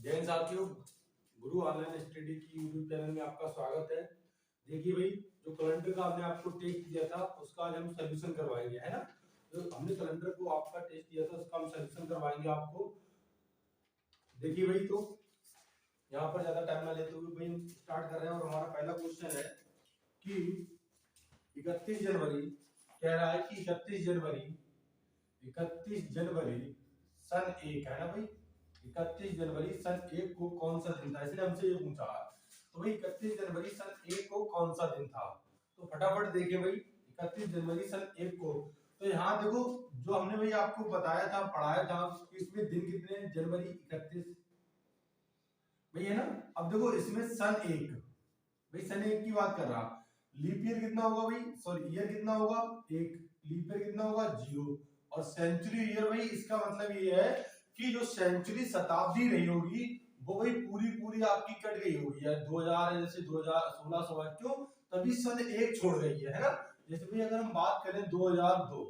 जय हिंद साथियों, गुरु online study की यूट्यूब चैनल में आपका स्वागत है। देखिए भाई, जो कैलेंडर का हमने आपको टेस्ट दिया था उसका आज हम सॉल्यूशन करवाएंगे, है ना। तो हमने कैलेंडर को आपका टेस्ट दिया था उसका हम सॉल्यूशन करवाएंगे आपको। देखिए भाई, तो यहाँ पर ज्यादा टाइम ना लेते हुए भाई स्टार्ट कर रहे हैं और हमारा पहला क्वेश्चन है कि 31 जनवरी कह रहा है कि 31 जनवरी सन 1 है ना भाई। 31 जनवरी सन 1 को कौन सा दिन था, इसलिए हमसे ये पूछा है। तो भाई 31 जनवरी सन 1 को कौन सा दिन था, तो फटाफट देखिए भाई 31 जनवरी सन 1 को। तो यहाँ देखो, जो हमने भाई आपको बताया था, पढ़ाया था कि इसमें दिन कितने हैं, जनवरी 31 भाई, है ना। अब देखो इसमें सन 1 भाई, सन 1 की बात कर रहा, लीप ईयर कितना होगा भाई, सॉरी ईयर कितना होगा 1, लीप ईयर कितना होगा 0, और सेंचुरी ईयर भाई इसका मतलब ये है कि जो सेंचुरी शताब्दी रही होगी वो भाई पूरी पूरी आपकी कट गई होगी यार। 2000 है, जैसे 2016 है, क्यों, तभी सन 1 छोड़ गई है ना। जैसे भाई अगर हम बात करें 2002,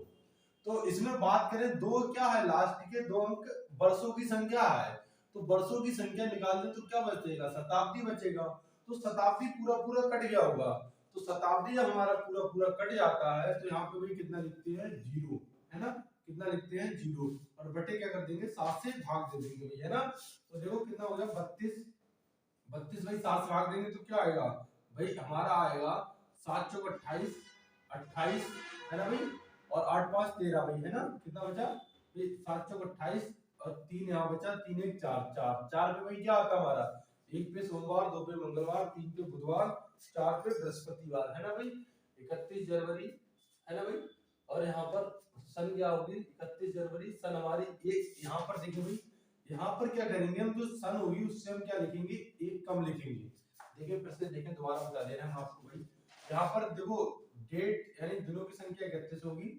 तो इसमें बात करें दो क्या है, लास्ट के दो अंक वर्षों की संख्या है, तो वर्षों की संख्या निकाल दें तो क्या बचेगा, शताब्दी बचेगा। तो शताब्दी पूरा पूरा कट गया होगा, तो शताब्दी जब हमारा पूरा पूरा कट जाता है तो यहाँ पे भाई कितना लिखते हैं, 0, है ना। कितना लिखते हैं, 0, और बटे क्या कर देंगे, 7 से भाग दे देंगे भाई, है ना। तो देखो कितना हो गया, 32 भाई 7 से भाग देंगे तो क्या आएगा भाई, हमारा आएगा 7 चौक 28, 28 है ना भाई, और 8 5 13 भाई, है ना। कितना बचा भाई, 7 चौक 28 और 3 यहाँ बचा, 3 1 4 4 4 पे भाई क्या आता हमारा, 1 पे सोमवार, 2 पे मंगलवार, 3 पे बुधवार, 4 पे बृहस्पतिवार, है ना भाई। 31 जनवरी है ना भाई, और यहाँ पर सन क्या होगी, 31 जनवरी सन हमारी एक, यहाँ पर देखिए भाई, यहाँ पर क्या करेंगे हम, जो सन होगी उससे हम क्या लिखेंगे, एक कम लिखेंगे। देखिए फिर से देखें, दोबारा बता दे रहे हैं हम आपको भाई, यहाँ पर देखो डेट यानी दिनों की संख्या 31 होगी,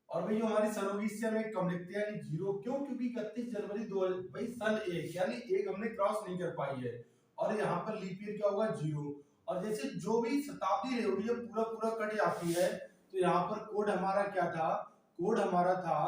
और भाई जो हमारी सन होगी इससे हम एक कम लिखते हैं यानी 0, क्यों, क्योंकि 31 जनवरी 2 भाई सन 1 यानी एक हमने क्रॉस नहीं कर पाई है, और यहाँ पर लीप ईयर क्या होगा 0, और जैसे जो भी शताब्दी रही होगी जब पूरा पूरा कट जाती है, तो यहाँ पर कोड हमारा क्या था, कोड हमारा था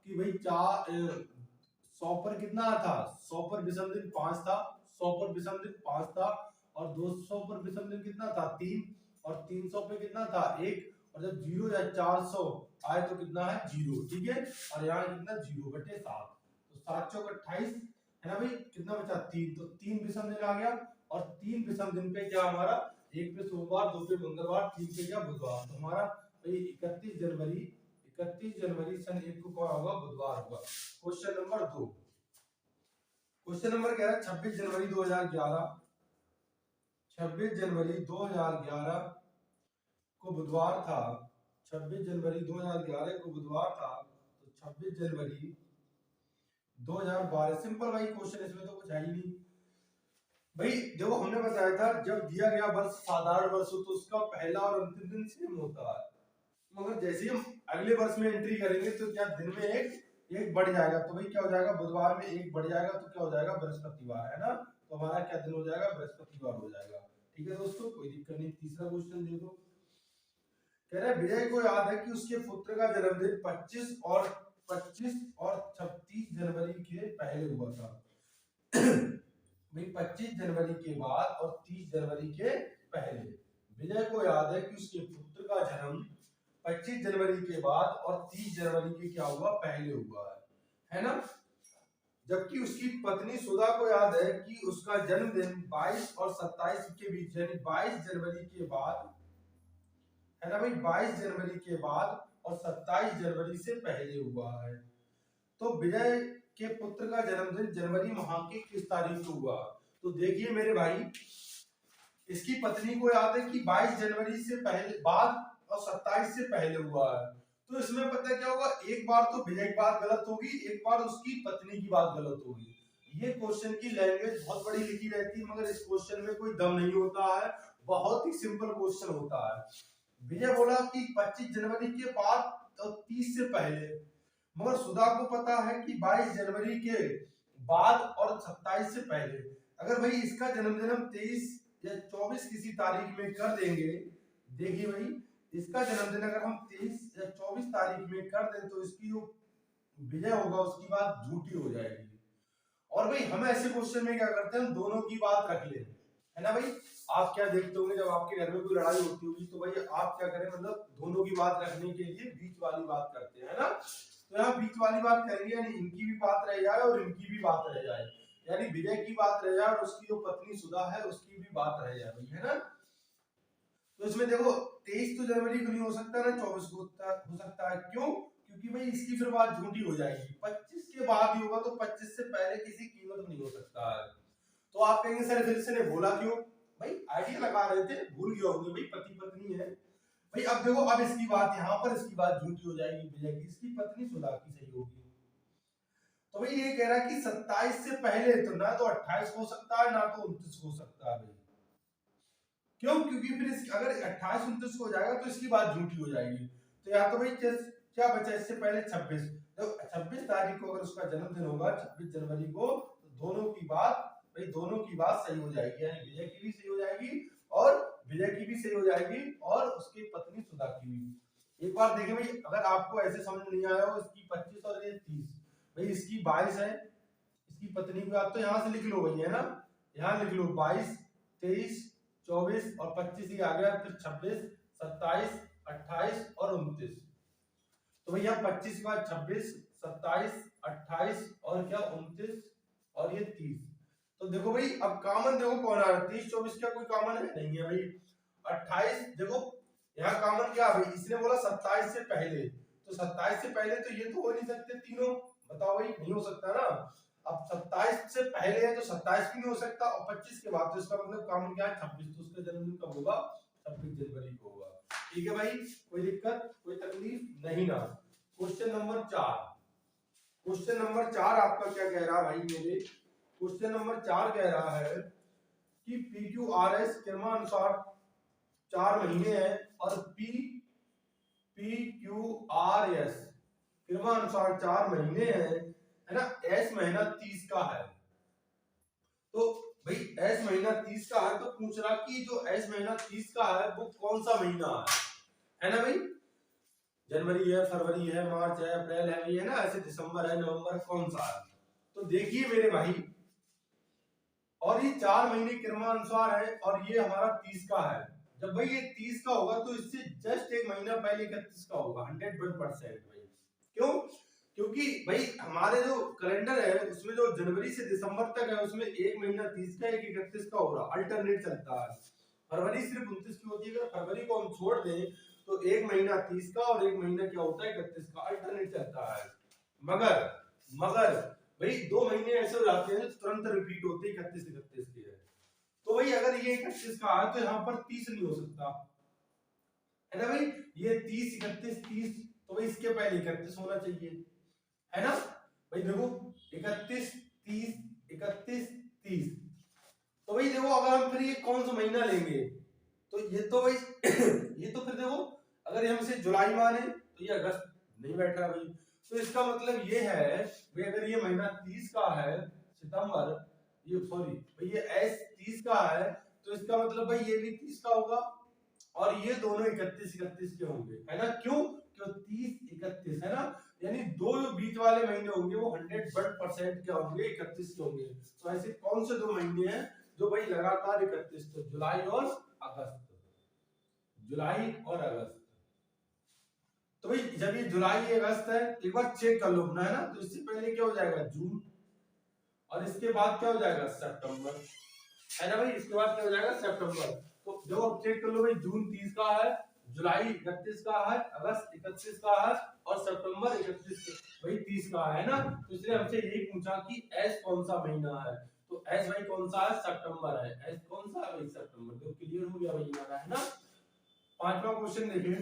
कि भाई 100 पर कितना था, 100 पर विषम दिन 5 था, 100 पर विषम दिन 5 था, और 200 पर विषम दिन कितना था 3, और 300 पे कितना था 1, और जब 0 या 400 आए तो कितना है 0, ठीक है। और यहाँ कितना 0 बटे 7, तो 7 चौक 28 है ना भाई, कितना बचा 3, तो 3 विषम दिन आ गया, और 3 विषम दिन पे क्या हमारा, 1 पे सोमवार, 2 पे मंगलवार, 3 पे क्या बुधवार, तो हमारा भाई 31 जनवरी सन 1 को कौन होगा, बुधवार होगा। क्वेश्चन नंबर 2, क्वेश्चन नंबर कह रहा है 26 जनवरी 2011, 26 जनवरी 2011 को बुधवार था, 26 जनवरी 2011 को बुधवार था, तो 26 जनवरी 2012, सिंपल भाई क्वेश्चन, इसमें तो कुछ है ही नहीं भाई। देखो हमने बताया था जब दिया गया वर्ष साधारण वर्ष हो तो उसका पहला और अंतिम दिन सेम होता है, मगर जैसे ही हम अगले वर्ष में एंट्री करेंगे तो क्या दिन में एक बढ़ जाएगा, तो भाई क्या हो जाएगा, बुधवार में एक बढ़ जाएगा तो क्या हो जाएगा, बृहस्पतिवार, है ना। तो हमारा क्या दिन हो जाएगा, बृहस्पतिवार हो जाएगा, ठीक है दोस्तों, कोई दिक्कत नहीं। तीसरा क्वेश्चन देखो, कह रहा है विजय को याद है कि उसके पुत्र का जन्मदिन 25 और 36 जनवरी के पहले हुआ था। भाई 25 जनवरी के बाद और 30 जनवरी के पहले, विजय को याद है कि उसके पुत्र का जन्म 25 जनवरी के बाद और 30 जनवरी के क्या हुआ, पहले हुआ है ना। जबकि उसकी पत्नी सुधा को याद है कि उसका जन्मदिन 22 और 27 के बीच यानी 22 जनवरी के बाद, है ना भाई, 22 जनवरी के बाद और 27 जनवरी से पहले हुआ है। तो विजय के पुत्र का जन्मदिन जनवरी माह की किस तारीख को हुआ, तो देखिए मेरे भाई, इसकी पत्नी को याद है कि 22 जनवरी से पहले बाद और 27 से पहले हुआ है, तो इसमें पता क्या होगा, एक बार तो विजय की बात गलत होगी, एक बार उसकी पत्नी की बात गलत होगी। ये क्वेश्चन की लैंग्वेज बहुत बड़ी लिखी रहती है, मगर इस क्वेश्चन में कोई दम नहीं होता है, बहुत ही सिंपल क्वेश्चन होता है। विजय बोला कि 25 जनवरी के बाद तो 30 से पहले, मगर सुधा को पता है कि 22 जनवरी के बाद और 27 से पहले। अगर भाई इसका जन्मदिन हम 23 या 24 किसी तारीख में कर देंगे, देखिए भाई इसका जन्मदिन अगर हम 23 या 24 तारीख में कर दें तो इसकी जो विजय होगा उसकी बात झूठी हो जाएगी, और भाई हम ऐसे क्वेश्चन में क्या करते हैं, हम दोनों की बात रख लेते हैं, है ना भाई। आप क्या देखते होंगे जब आपके घर में कोई लड़ाई होती होगी तो भाई आप क्या करें, मतलब दोनों की बात रखने के लिए बीच वाली बात करते हैं, है ना। तो यहाँ बीच वाली बात करेंगे, यानी इनकी भी बात रह जाए और इनकी भी बात रह जाए, यानी विजय की बात रह जाए और उसकी जो पत्नी सुधा है उसकी भी बात रह जाए भाई, है ना। तो इसमें देखो 23 तो जनवरी को नहीं हो सकता ना, 24 को हो सकता है, क्यों, क्योंकि भाई इसकी फिर बात झूठी हो जाएगी, 25 के बाद ही होगा, तो 25 से पहले किसी कीमत नहीं हो सकता है। तो आप कहेंगे सर फिर से ने बोला क्यों, भाई आइडिया लगा रहे थे, भूल गए होंगे भाई, पति पत्नी है भाई। अब देखो, अब इसकी बात यहाँ पर इसकी बात झूठी हो जाएगी विजय की, इसकी पत्नी सुधा की सही होगी। तो भाई ये कह रहा है कि 27 से पहले तो ना तो 28 हो सकता है ना तो 29 हो सकता है भाई, क्यों, क्योंकि फिर अगर 28 29 हो जाएगा तो इसकी बात झूठी हो जाएगी। तो या तो भाई क्या बचा इससे पहले 26, तो 26 तारीख को अगर उसका जन्मदिन होगा 26 जनवरी को, तो दोनों की बात भाई, दोनों की बात सही हो जाएगी, यानी विजय की भी सही हो जाएगी और विजय की भी सही हो जाएगी और उसकी पत्नी सुधा की भी। एक बार देखें भाई, अगर आपको ऐसे समझ नहीं आया हो, इसकी 25 और ये 30 भाई, इसकी 22 है, इसकी पत्नी की बात तो यहाँ से लिख लो भाई, है ना, यहाँ लिख लो 22 23 24 और 25 ही आ गया, फिर 26 27 28 और 29। तो भैया 25 के बाद 26 27 28 और क्या 29 और ये 30। तो देखो भाई, अब कॉमन देखो कौन आ रहा है, 30 24 का कोई कॉमन है नहीं है भाई। 28 देखो यहाँ कॉमन क्या है भाई, इसने बोला 27 से पहले, तो 27 से पहले तो ये तो हो नहीं सकते तीनों, बताओ भाई, नहीं हो सकता ना। अब 27 से पहले है तो 27 भी नहीं हो सकता, और 25 के बाद तो इसका मतलब कॉमन क्या है 26, तो उसका जन्मदिन कब होगा, 26 जनवरी को होगा। ठीक है भाई, कोई दिक्कत कोई तकलीफ नहीं ना। क्वेश्चन नंबर 4, क्वेश्चन नंबर 4 आपका क्या कह रहा है भाई मेरे, क्वेश्चन नंबर 4 कह रहा है कि PQRS क्रमानुसार 4 महीने हैं और PQRS क्रमानुसार 4 महीने हैं, है ना, S महीना 30 का है। तो भाई S महीना 30 का है, तो पूछ रहा कि जो S महीना 30 का है वो कौन सा महीना है ना भाई, जनवरी है, फरवरी है, मार्च है, अप्रैल है, ये ना, ऐसे दिसंबर है, नवंबर, कौन सा है। तो देखिए मेरे भाई, और ये 4 महीने क्रमानुसार है और ये हमारा 30 का है। जब भाई ये 30 का होगा तो इससे जस्ट एक महीना पहले 31 का होगा, 101% भाई। क्यों, क्योंकि भाई हमारे जो कैलेंडर है उसमें जो जनवरी से दिसंबर तक है उसमें एक महीना 30 का, एक 31 का हो रहा, अल्टरनेट चलता है। फरवरी सिर्फ 29 की होती है, अगर फरवरी को हम छोड़ दें तो एक महीना 30 का और एक महीना क्या होता है 31 का, अल्टरनेट चलता है। मगर मगर भाई 2 महीने ऐसे हो जाते हैं तुरंत रिपीट होते हैं 31 31 के। तो भाई अगर ये 31 का है तो यहाँ पर 30 नहीं हो सकता, है ना भाई, ये 30 31 30, तो भाई इसके पहले 31 होना चाहिए, है ना भाई। देखो 31 30 31 30, तो भाई देखो अगर हम फिर ये कौन सा महीना लेंगे, तो ये तो भाई ये तो फिर देखो अगर हम इसे जुलाई माने तो ये अगस्त नहीं बैठ रहा भाई। तो इसका मतलब ये है भाई, अगर ये महीना 30 का है सितंबर, ये सॉरी भाई ये S 30 का है, तो इसका मतलब भाई ये भी 30 का होगा और ये दोनों 31 31 के होंगे, है ना। क्यों, क्यों 30 31 है ना, यानी दो जो बीच वाले महीने होंगे वो 100% क्या होंगे 31 के होंगे। तो ऐसे कौन से 2 महीने हैं जो भाई लगातार 31, तो जुलाई और अगस्त, जुलाई और अगस्त। तो भाई जब ये जुलाई अगस्त है, एक बार चेक कर लो अपना, है ना, तो इससे पहले क्या हो जाएगा जून, और इसके बाद क्या हो जाएगा सितंबर, है ना भाई, इसके बाद क्या हो जाएगा सितंबर। तो जो अब चेक कर लो भाई, जून 30 का है, जुलाई 31 का है, अगस्त 31 का है और सितंबर 31 भाई 30 का है ना। तो इसलिए हमसे यही पूछा कि एस कौन सा महीना है, तो एस भाई कौन सा है, सितंबर है, एस कौन सा है भाई सितंबर। तो क्लियर हो गया भाई हमारा, है ना। पांचवा क्वेश्चन देखिए,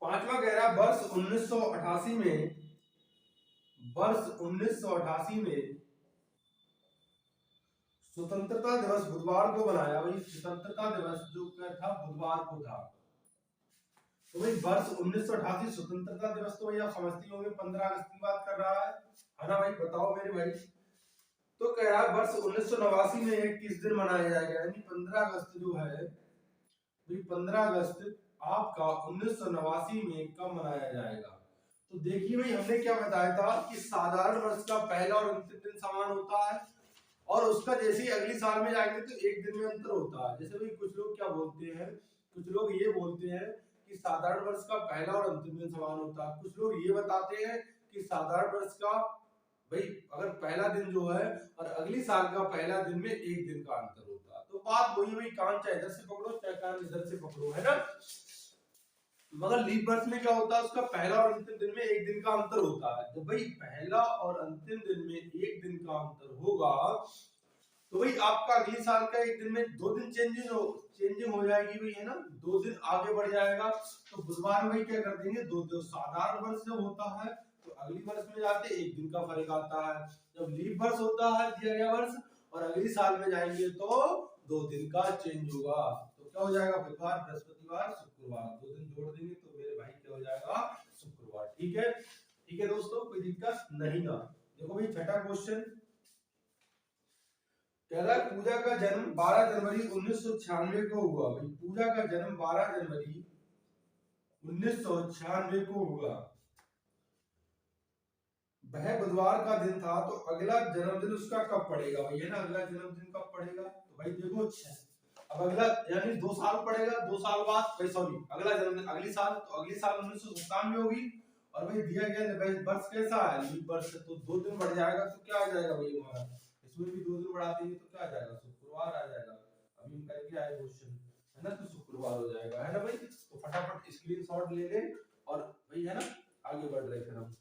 पांचवा कह रहा है वर्ष 1988 में, वर्ष 1988 में स्वतंत्रता दिवस बुधवार को बनाया भाई, स्वतंत्रता दिवस जो क्या था बुधवार को था। तो भाई वर्ष 1988 स्वतंत्रता दिवस तो भाई आप समझते होंगे 15 अगस्त की बात कर रहा है ना भाई, बताओ मेरे भाई। तो कह रहा है वर्ष 1989 में किस दिन मनाया जाएगा, यानी 15 अगस्त जो है भाई, 15 अगस्त आपका 1989 में कब मनाया जाएगा। तो देखिए भाई हमने क्या बताया था कि साधारण वर्ष का पहला और अंतिम दिन समान होता है, और उसका जैसे ही अगली साल में जाएंगे तो एक दिन में अंतर होता है। जैसे भाई कुछ लोग क्या बोलते हैं, कुछ लोग ये बोलते हैं कि साधारण वर्ष का पहला और अंतिम दिन समान होता है। कुछ लोग ये बताते हैं कि साधारण वर्ष का भाई अगर पहला दिन जो है और अगली साल का पहला दिन में एक दिन का अंतर होता है। तो बात वही भाई, कान चाहे इधर से पकड़ो चाहे कान इधर से पकड़ो, है ना। मगर लीप वर्ष में क्या होता है, उसका पहला और अंतिम दिन में एक दिन का अंतर होता है। जब भाई पहला और अंतिम दिन में एक दिन का अंतर होगा तो भाई आपका अगले साल का एक दिन में 2 दिन चेंजिंग हो जाएगी भाई, है ना, 2 दिन आगे बढ़ जाएगा। तो बुधवार में भाई क्या कर देंगे, दो साधारण वर्ष जब होता है तो अगली वर्ष में जाते एक दिन का फर्क आता है। जब लीप वर्ष होता है दिया गया वर्ष और अगली साल में जाएंगे तो 2 दिन का चेंज होगा। तो क्या हो जाएगा, बुधवार बृहस्पतिवार शुक्रवार, 2 दिन जोड़ देंगे तो मेरे भाई क्या हो जाएगा, शुक्रवार। ठीक है, ठीक है दोस्तों, कोई दिक्कत नहीं ना। देखो भाई छठा क्वेश्चन कह रहा है पूजा का जन्म 12 जनवरी 1996 को हुआ। भाई पूजा का जन्म 12 जनवरी 1996 को हुआ, वह बुधवार का दिन था, तो अगला जन्मदिन उसका कब पड़ेगा भाई, है ना, अगला जन्मदिन कब पड़ेगा। तो भाई देखो अब अगला यानी 2 साल पड़ेगा, 2 साल बाद भाई सॉरी अगला जन्मदिन अगली साल, तो अगली साल 1997 होगी। और भाई दिया गया वर्ष कैसा है, लीप वर्ष, तो 2 दिन बढ़ जाएगा तो क्या आ जाएगा भाई हमारा, इसमें भी 2 दिन बढ़ा देंगे तो क्या आ जाएगा, शुक्रवार आ जाएगा। अभी हम करके आए क्वेश्चन, है ना, तो शुक्रवार हो जाएगा, है ना भाई। तो फटाफट स्क्रीनशॉट ले ले और भाई, है ना, आगे बढ़ रहे फिर हम।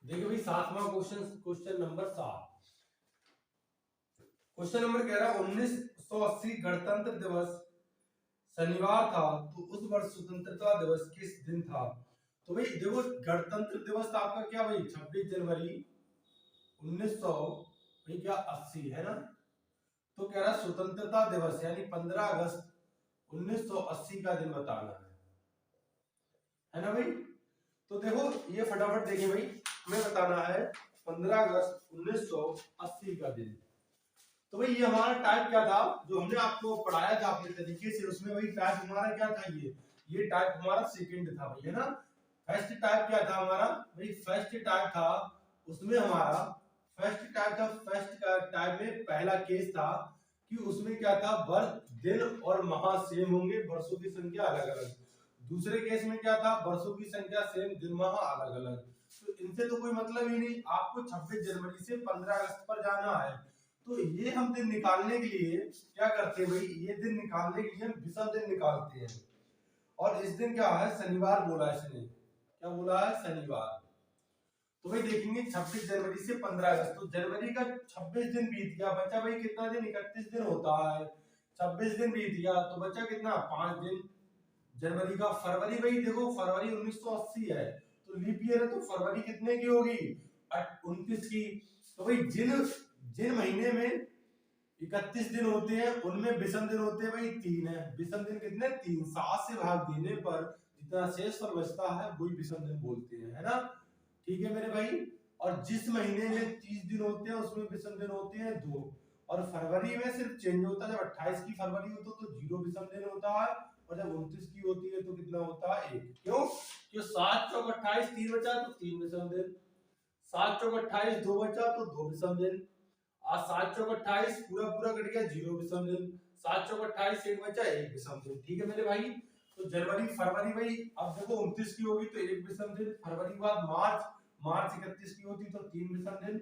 देखिए भाई 7वां question, question number 7। Question number कह रहा है 1980 गणतंत्र दिवस शनिवार था, तो उस वर्ष स्वतंत्रता दिवस किस दिन था। तो भाई देखो गणतंत्र दिवस आपका क्या भाई 26 जनवरी 1900 भाई क्या 80, है ना। तो कह रहा स्वतंत्रता दिवस यानी 15 अगस्त 1980 का दिन बताना है ना भाई। तो देखो ये फटाफट देखिए भाई, हमें बताना है 15 अगस्त 1980 का दिन। तो भाई ये हमारा टाइप क्या था, जो हमने आपको पढ़ाया था अपने तरीके से, उसमें भाई टाइप हमारा क्या था, ये टाइप हमारा सेकंड था भाई, है ना। फर्स्ट टाइप क्या था हमारा भाई, फर्स्ट टाइप था, उसमें हमारा फर्स्ट टाइप था, फर्स्ट टाइप में पहला केस था कि उसमें क्या था, वर्ष दिन और माह सेम होंगे, वर्षों की संख्या अलग अलग। दूसरे केस में क्या था, वर्षों की संख्या सेम, दिन माह अलग अलग। तो इनसे तो कोई मतलब ही नहीं, आपको 26 जनवरी से 15 अगस्त पर जाना है। तो ये हम दिन निकालने के लिए क्या करते हैं भाई, ये दिन निकालने के लिए हम विषम दिन निकालते हैं। और इस दिन क्या है, शनिवार बोला है इसने, क्या बोला है, शनिवार। तो भाई देखेंगे 26 जनवरी से 15 अगस्त, तो जनवरी का 26 दिन बीत गया, बचा भाई कितना दिन, 31 दिन होता है। 26 दिन बीत गया तो बचा कितना, 5 दिन जनवरी का। फरवरी भाई देखो फरवरी 1980 है, तो लीप ईयर है, तो फरवरी कितने की होगी, 29 की। तो भाई जिन जिन महीने में 31 दिन होते हैं उनमें विषम दिन होते हैं भाई 3 है। विषम दिन कितने, 3, 7 से भाग देने पर जितना शेष पर बचता है वही विषम दिन बोलते हैं, है ना। ठीक है मेरे भाई। और जिस महीने में 30 दिन होते हैं उसमें विषम दिन होते हैं 2। और फरवरी में सिर्फ चेंज होता है, जब 28 की फरवरी होती तो 0 विषम दिन होता है, और जब 29 की होती है तो कितना होता है, 1। क्यों, क्यों 7 चौक 28, 3 बचा तो 3 विषम दिन, 7 चौक 28, 2 बचा तो 2 विषम दिन, आज 7 चौक 28 पूरा पूरा कट गया, 0 विषम दिन, 7 चौक 28 1 बचा 1 विषम दिन। ठीक है मेरे भाई। तो जनवरी फरवरी भाई अब देखो 29 की होगी तो 1 विषम दिन, फरवरी के बाद मार्च 31 की होती तो 3 विषम दिन।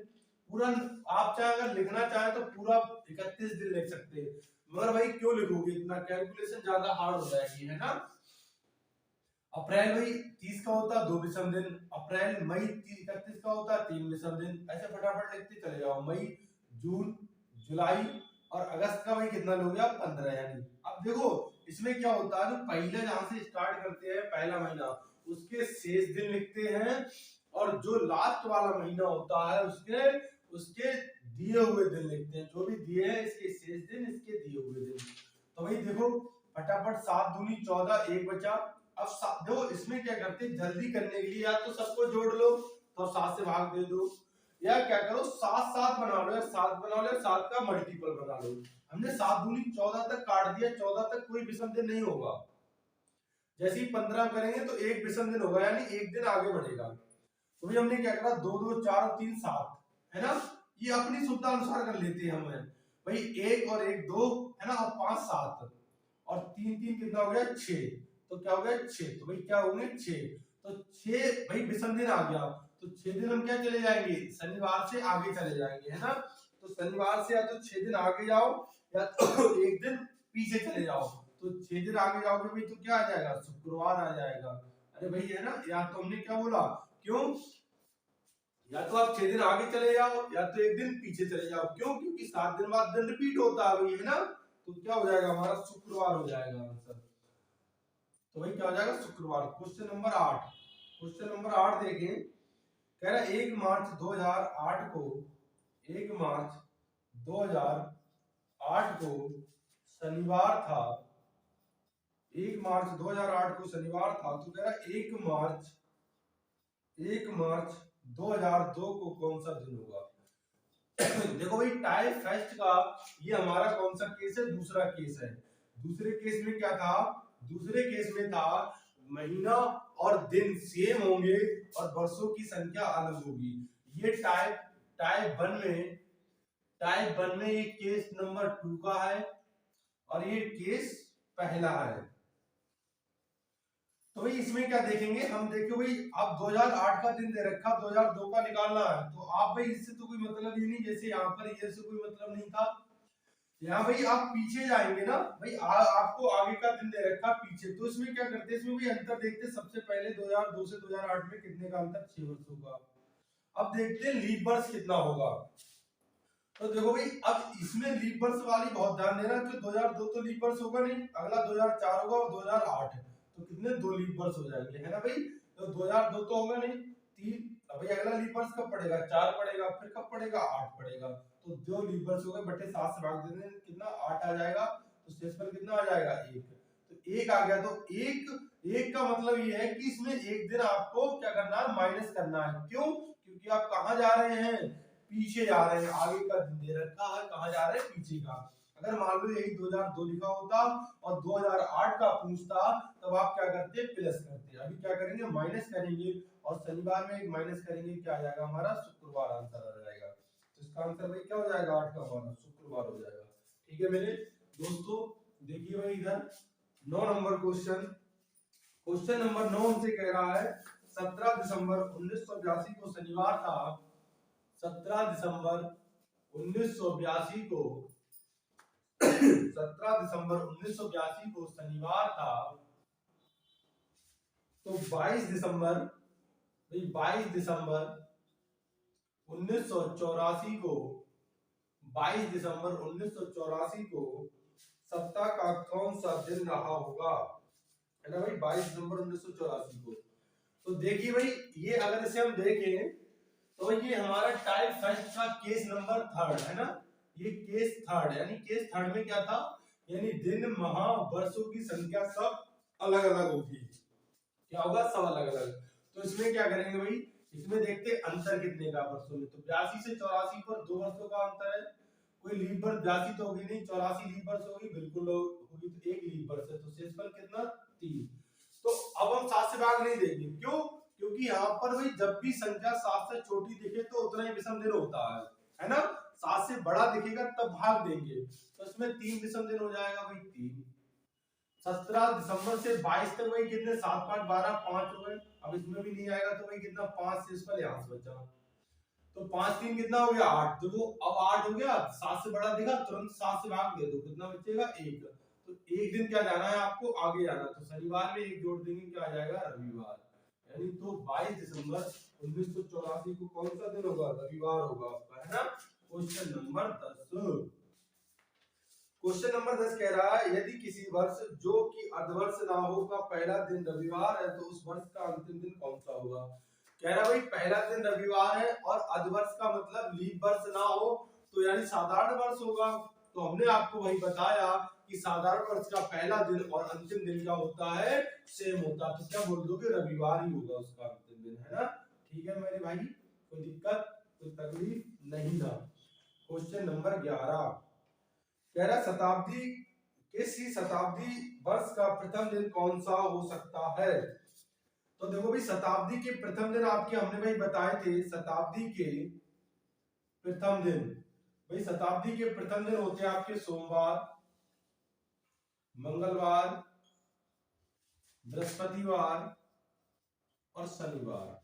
पूरा आप चाहे अगर लिखना चाहे तो पूरा 31 दिन लिख सकते हैं, मगर भाई क्यों लिखोगे इतना, कैलकुलेशन ज्यादा हार्ड हो जाएगी, है ना। अप्रैल भाई 30 का होता 2 विषम दिन, अप्रैल मई 31 का होता 3 विषम दिन। ऐसे फटाफट लिखते चले जाओ, मई जून जुलाई और अगस्त का भाई कितना लोगे आप, 15 यानी। अब देखो इसमें क्या होता है, जो पहले जहां से स्टार्ट करते हैं पहला महीना उसके शेष दिन लिखते हैं, और जो लास्ट वाला महीना होता है उसके उसके दिए हुए दिन लिखते हैं, जो भी दिए हैं इसके शेष दिन, इसके दिए हुए दिन। तो भाई देखो फटाफट 7 दूनी 14, 1 बचा। अब देखो इसमें क्या करते हैं, जल्दी करने के लिए या तो सबको जोड़ लो तो 7 से भाग दे दो, या क्या करो 7 7 बना लो, या 7 बना लो, या 7 का मल्टीपल बना लो। हमने 7 दूनी 14 तक काट दिया, 14 तक कोई विषम दिन नहीं होगा। जैसे ही 15 करेंगे तो एक विषम दिन होगा, यानी एक दिन आगे बढ़ेगा। तो भाई हमने क्या करा, 2 2 4 और 3 7 है ना, ये अपनी सुविधा अनुसार कर लेते हैं हमें। भाई 1 और 1 2 है ना, और 5 7 और 3 3 कितना हो गया 6, तो क्या हो गया 6, तो भाई क्या होंगे 6, तो 6 भाई विषम दिन आ गया, तो 6 दिन हम क्या चले जाएंगे, शनिवार से आगे चले जाएंगे, है ना। तो शनिवार से या तो 6 दिन आगे जाओ या तो एक दिन पीछे चले जाओ। तो 6 दिन आगे जाओगे भाई तो क्या आ जाएगा, शुक्रवार आ जाएगा। अरे भाई है ना, या तो हमने क्या बोला, क्यों, या तो आप 6 दिन आगे चले जाओ या तो एक दिन पीछे चले जाओ, क्यों, क्योंकि 7 दिन बाद दिन रिपीट होता है भाई, है ना। तो क्या हो जाएगा हमारा, शुक्रवार हो जाएगा आंसर। तो भाई क्या हो जाएगा, शुक्रवार। क्वेश्चन नंबर 8, क्वेश्चन नंबर 8 देखें, कह रहा है 1 मार्च 2008 को, 1 मार्च 2008 को शनिवार था, 1 मार्च 2008 को शनिवार था, तो कह रहा है 1 मार्च 2002 को कौन सा दिन होगा। देखो भाई टाइप फेस्ट का ये हमारा कौन सा केस है, दूसरा केस है। दूसरे केस में क्या था, दूसरे केस में था महीना और दिन सेम होंगे और वर्षों की संख्या अलग होगी। ये टाइप वन में ये केस नंबर 2 का है और ये केस पहला है। तो भाई इसमें क्या देखेंगे हम, देखो भाई अब 2008 का दिन दे रखा, 2002 का निकालना है, तो आप भाई इससे तो कोई मतलब ही नहीं, जैसे यहाँ पर ये से कोई मतलब नहीं था। यहाँ भाई आप पीछे जाएंगे ना भाई, आपको आगे का दिन दे रखा पीछे, तो इसमें क्या करते हैं, इसमें भी अंतर देखते हैं। सबसे पहले 2002 से 2008 में कितने का अंतर, 6 वर्षों का। अब देखते हैं लीप वर्ष कितना होगा। तो देखो भाई अब इसमें लीप वर्ष वाली बहुत ध्यान देना, कि 2002 तो लीप वर्ष होगा नहीं, अगला 2004 होगा और 2008, तो कितने 2 लीप वर्ष हो जाएंगे, है ना भाई। तो 2002 तो होगा नहीं, 3, अब भाई अगला लीप वर्ष कब पड़ेगा, 4 पड़ेगा, फिर कब पड़ेगा, 8 पड़ेगा। तो 2 लीप वर्ष हो गए, बटे 7 से भाग देने कितना 8 आ जाएगा, तो शेषफल कितना आ जाएगा 1, तो 1 आ गया। तो 1 का मतलब ये है कि इसमें एक दिन आपको क्या करना है, माइनस करना है। क्यों, क्योंकि आप कहां जा रहे हैं, पीछे जा रहे हैं, आगे का दिन दे रखा है, कहां जा रहे हैं, पीछे का। अगर मान लो यही 2002 लिखा होता और 2008 का पूछता, तब आप क्या करते, प्लस करते। अभी क्या करेंगे, माइनस करेंगे, और शनिवार में एक माइनस करेंगे, क्या आ जाएगा हमारा, शुक्रवार आंसर आ जाएगा। तो इसका आंसर भाई क्या हो जाएगा, 8 का हमारा शुक्रवार हो जाएगा। ठीक है मेरे दोस्तों, देखिए भाई इधर 9 नंबर क्वेश्चन, क्वेश्चन नंबर 9 हमसे कह रहा है 17 दिसंबर 1982 को शनिवार था, 17 दिसंबर 1982 को 17 दिसंबर 1982 को शनिवार था, तो 22 दिसंबर 1984 को 22 दिसंबर 1984 को सप्ताह का कौन सा दिन रहा होगा, है ना भाई, 22 दिसंबर 1984 को। तो देखिए भाई ये अगर इसे हम देखें तो ये हमारा टाइप फर्स्ट का केस नंबर 3 है ना, ये केस 3, यानी केस 3 में क्या था, यानी दिन माह वर्षों की संख्या सब अलग अलग होगी। क्या होगा, सब अलग अलग। तो इसमें क्या करेंगे भाई, इसमें देखते अंतर कितने का वर्षों में, तो 82 से 84 पर 2 वर्षों का अंतर है। कोई लीप वर्ष 82 तो होगी नहीं, 84 लीप वर्ष होगी, बिल्कुल होगी, तो एक लीप वर्ष है, तो शेषफल कितना 3। तो अब हम 7 से भाग नहीं देंगे, क्यों, क्योंकि यहाँ पर भाई जब भी संख्या 7 से छोटी दिखे तो उतना ही विषम दिन होता है ना। 7 से बड़ा दिखेगा तब भाग देंगे, तो इसमें 3 विषम दिन हो जाएगा भाई 3। 17 दिसंबर से 22 तक भाई कितने, 7 5 12 5 हो गए। अब इसमें भी नहीं आएगा तो भाई कितना 5 शेषफल यहाँ से बचा, तो 5 3 कितना हो गया 8। देखो अब 8 हो गया, 7 से बड़ा दिखा तुरंत 7 से भाग दे दो, कितना बचेगा 1। तो एक दिन क्या जाना है आपको, आगे जाना, तो शनिवार में 1 जोड़ देंगे, क्या आ जाएगा रविवार। यानी तो 22 दिसंबर 1984 को कौन सा दिन होगा, रविवार होगा आपका, है ना। क्वेश्चन नंबर 10, क्वेश्चन नंबर 10 कह रहा है यदि किसी वर्ष जो कि अर्धवर्ष ना हो का पहला दिन रविवार है तो उस वर्ष का अंतिम दिन कौन सा होगा। कह रहा भाई पहला दिन रविवार है और अर्धवर्ष का मतलब लीप वर्ष ना हो, तो यानी साधारण वर्ष होगा। तो हमने आपको वही बताया कि साधारण वर्ष का पहला दिन और अंतिम दिन क्या होता है, सेम होता है। तो क्या बोल दोगे, रविवार ही होगा उसका अंतिम दिन, है ना। ठीक है मेरे भाई, कोई दिक्कत कोई तकलीफ नहीं ना। क्वेश्चन नंबर 11 कह रहा शताब्दी किसी शताब्दी वर्ष का प्रथम दिन कौन सा हो सकता है। तो देखो भाई, शताब्दी के प्रथम दिन आपके हमने भाई बताए थे, शताब्दी के प्रथम दिन, भाई शताब्दी के प्रथम दिन होते हैं आपके सोमवार, मंगलवार, बृहस्पतिवार और शनिवार।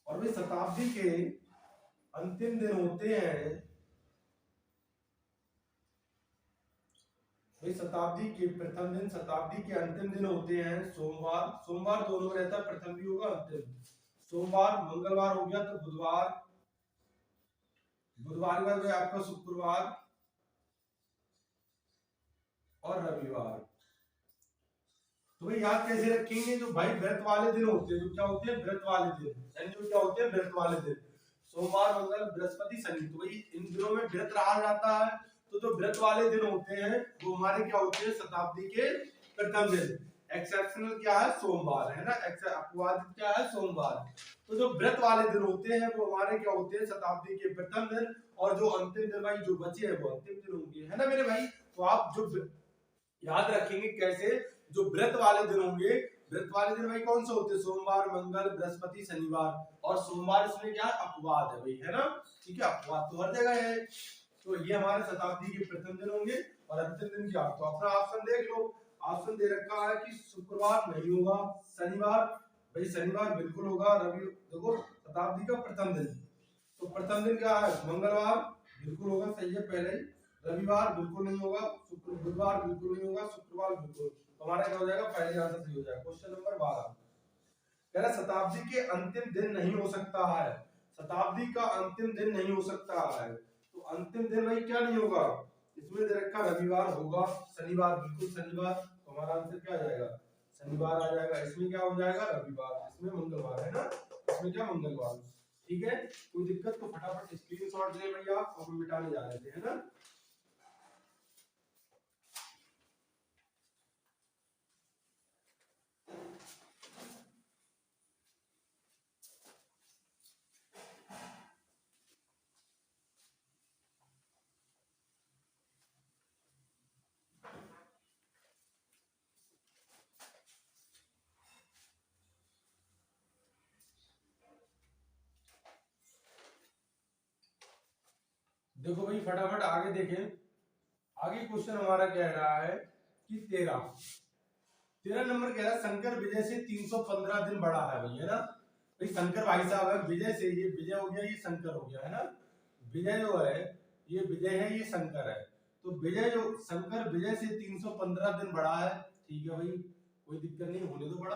और भाई शताब्दी के अंतिम दिन होते हैं, भाई शताब्दी के प्रथम दिन, शताब्दी के अंतिम दिन होते हैं सोमवार, सोमवार दोनों में रहता है, प्रथम भी होगा अंतिम। सोमवार, मंगलवार हो गया तो बुधवार, बुधवार के बाद आपका शुक्रवार और रविवार। तो भाई याद कैसे रखेंगे, जो भाई व्रत वाले दिन होते हैं, जो क्या होते हैं व्रत वाले दिन, यानी जो क्या होते हैं व्रत वाले दिन, सोमवार, मंगल, बृहस्पति, शनि। तो भाई इन दिनों में व्रत रहा जाता है। तो जो व्रत वाले दिन होते हैं वो हमारे क्या होते हैं, शताब्दी के प्रथम दिन। एक्सेप्शनल क्या है, सोमवार, है ना, अपवाद क्या है, सोमवार। तो जो व्रत वाले दिन होते हैं वो हमारे क्या होते हैं, शताब्दी के प्रथम दिन। और जो अंतिम दिन भाई जो बचे हैं वो अंतिम दिन होंगे, है ना मेरे भाई। तो आप जो याद रखेंगे कैसे, जो व्रत वाले दिन होंगे, व्रत वाले दिन भाई कौन से होते हैं, सोमवार, मंगल, बृहस्पति, शनिवार। और सोमवार इसमें क्या अपवाद है भाई, है ना। ठीक है, अपवाद तो हर जगह है। तो ये हमारे शताब्दी के प्रथम दिन होंगे। और अंतिम दिन क्या, तो अपना ऑप्शन देख लो, ऑप्शन दे रखा है कि शुक्रवार नहीं होगा, शनिवार, भाई शनिवार बिल्कुल होगा, रवि देखो शताब्दी का प्रथम दिन, तो प्रथम दिन क्या है, मंगलवार बिल्कुल होगा, सही है पहले ही। रविवार बिल्कुल नहीं होगा, बुधवार बिल्कुल नहीं होगा, शुक्रवार बिल्कुल। तो हमारा क्या हो जाएगा, पहले आंसर सही हो जाएगा। क्वेश्चन नंबर 12 कह रहा शताब्दी के अंतिम दिन नहीं हो सकता है, शताब्दी का अंतिम दिन नहीं हो सकता है। तो अंतिम दिन भाई क्या नहीं होगा, इसमें दे रखा रविवार होगा, शनिवार बिल्कुल शनिवार। तो हमारा आंसर क्या आ जाएगा, शनिवार आ जाएगा। इसमें क्या हो जाएगा, रविवार, इसमें मंगलवार, है ना, इसमें क्या मंगलवार। ठीक है, कोई दिक्कत तो फटाफट स्क्रीनशॉट ले भैया, आप हम मिटाने जा रहे थे, है ना। देखो भाई फटाफट आगे देखें, आगे क्वेश्चन हमारा कह रहा है कि 13 नंबर कह रहा है शंकर विजय से 315 दिन बड़ा है भाई, है ना। भाई शंकर भाई साहब है, विजय से, ये विजय हो गया, ये शंकर हो गया, है ना। विजय जो है ये विजय है, ये शंकर है। तो विजय जो शंकर विजय से 315 दिन बड़ा है, ठीक है भाई, कोई दिक्कत नहीं, होने दो बड़ा।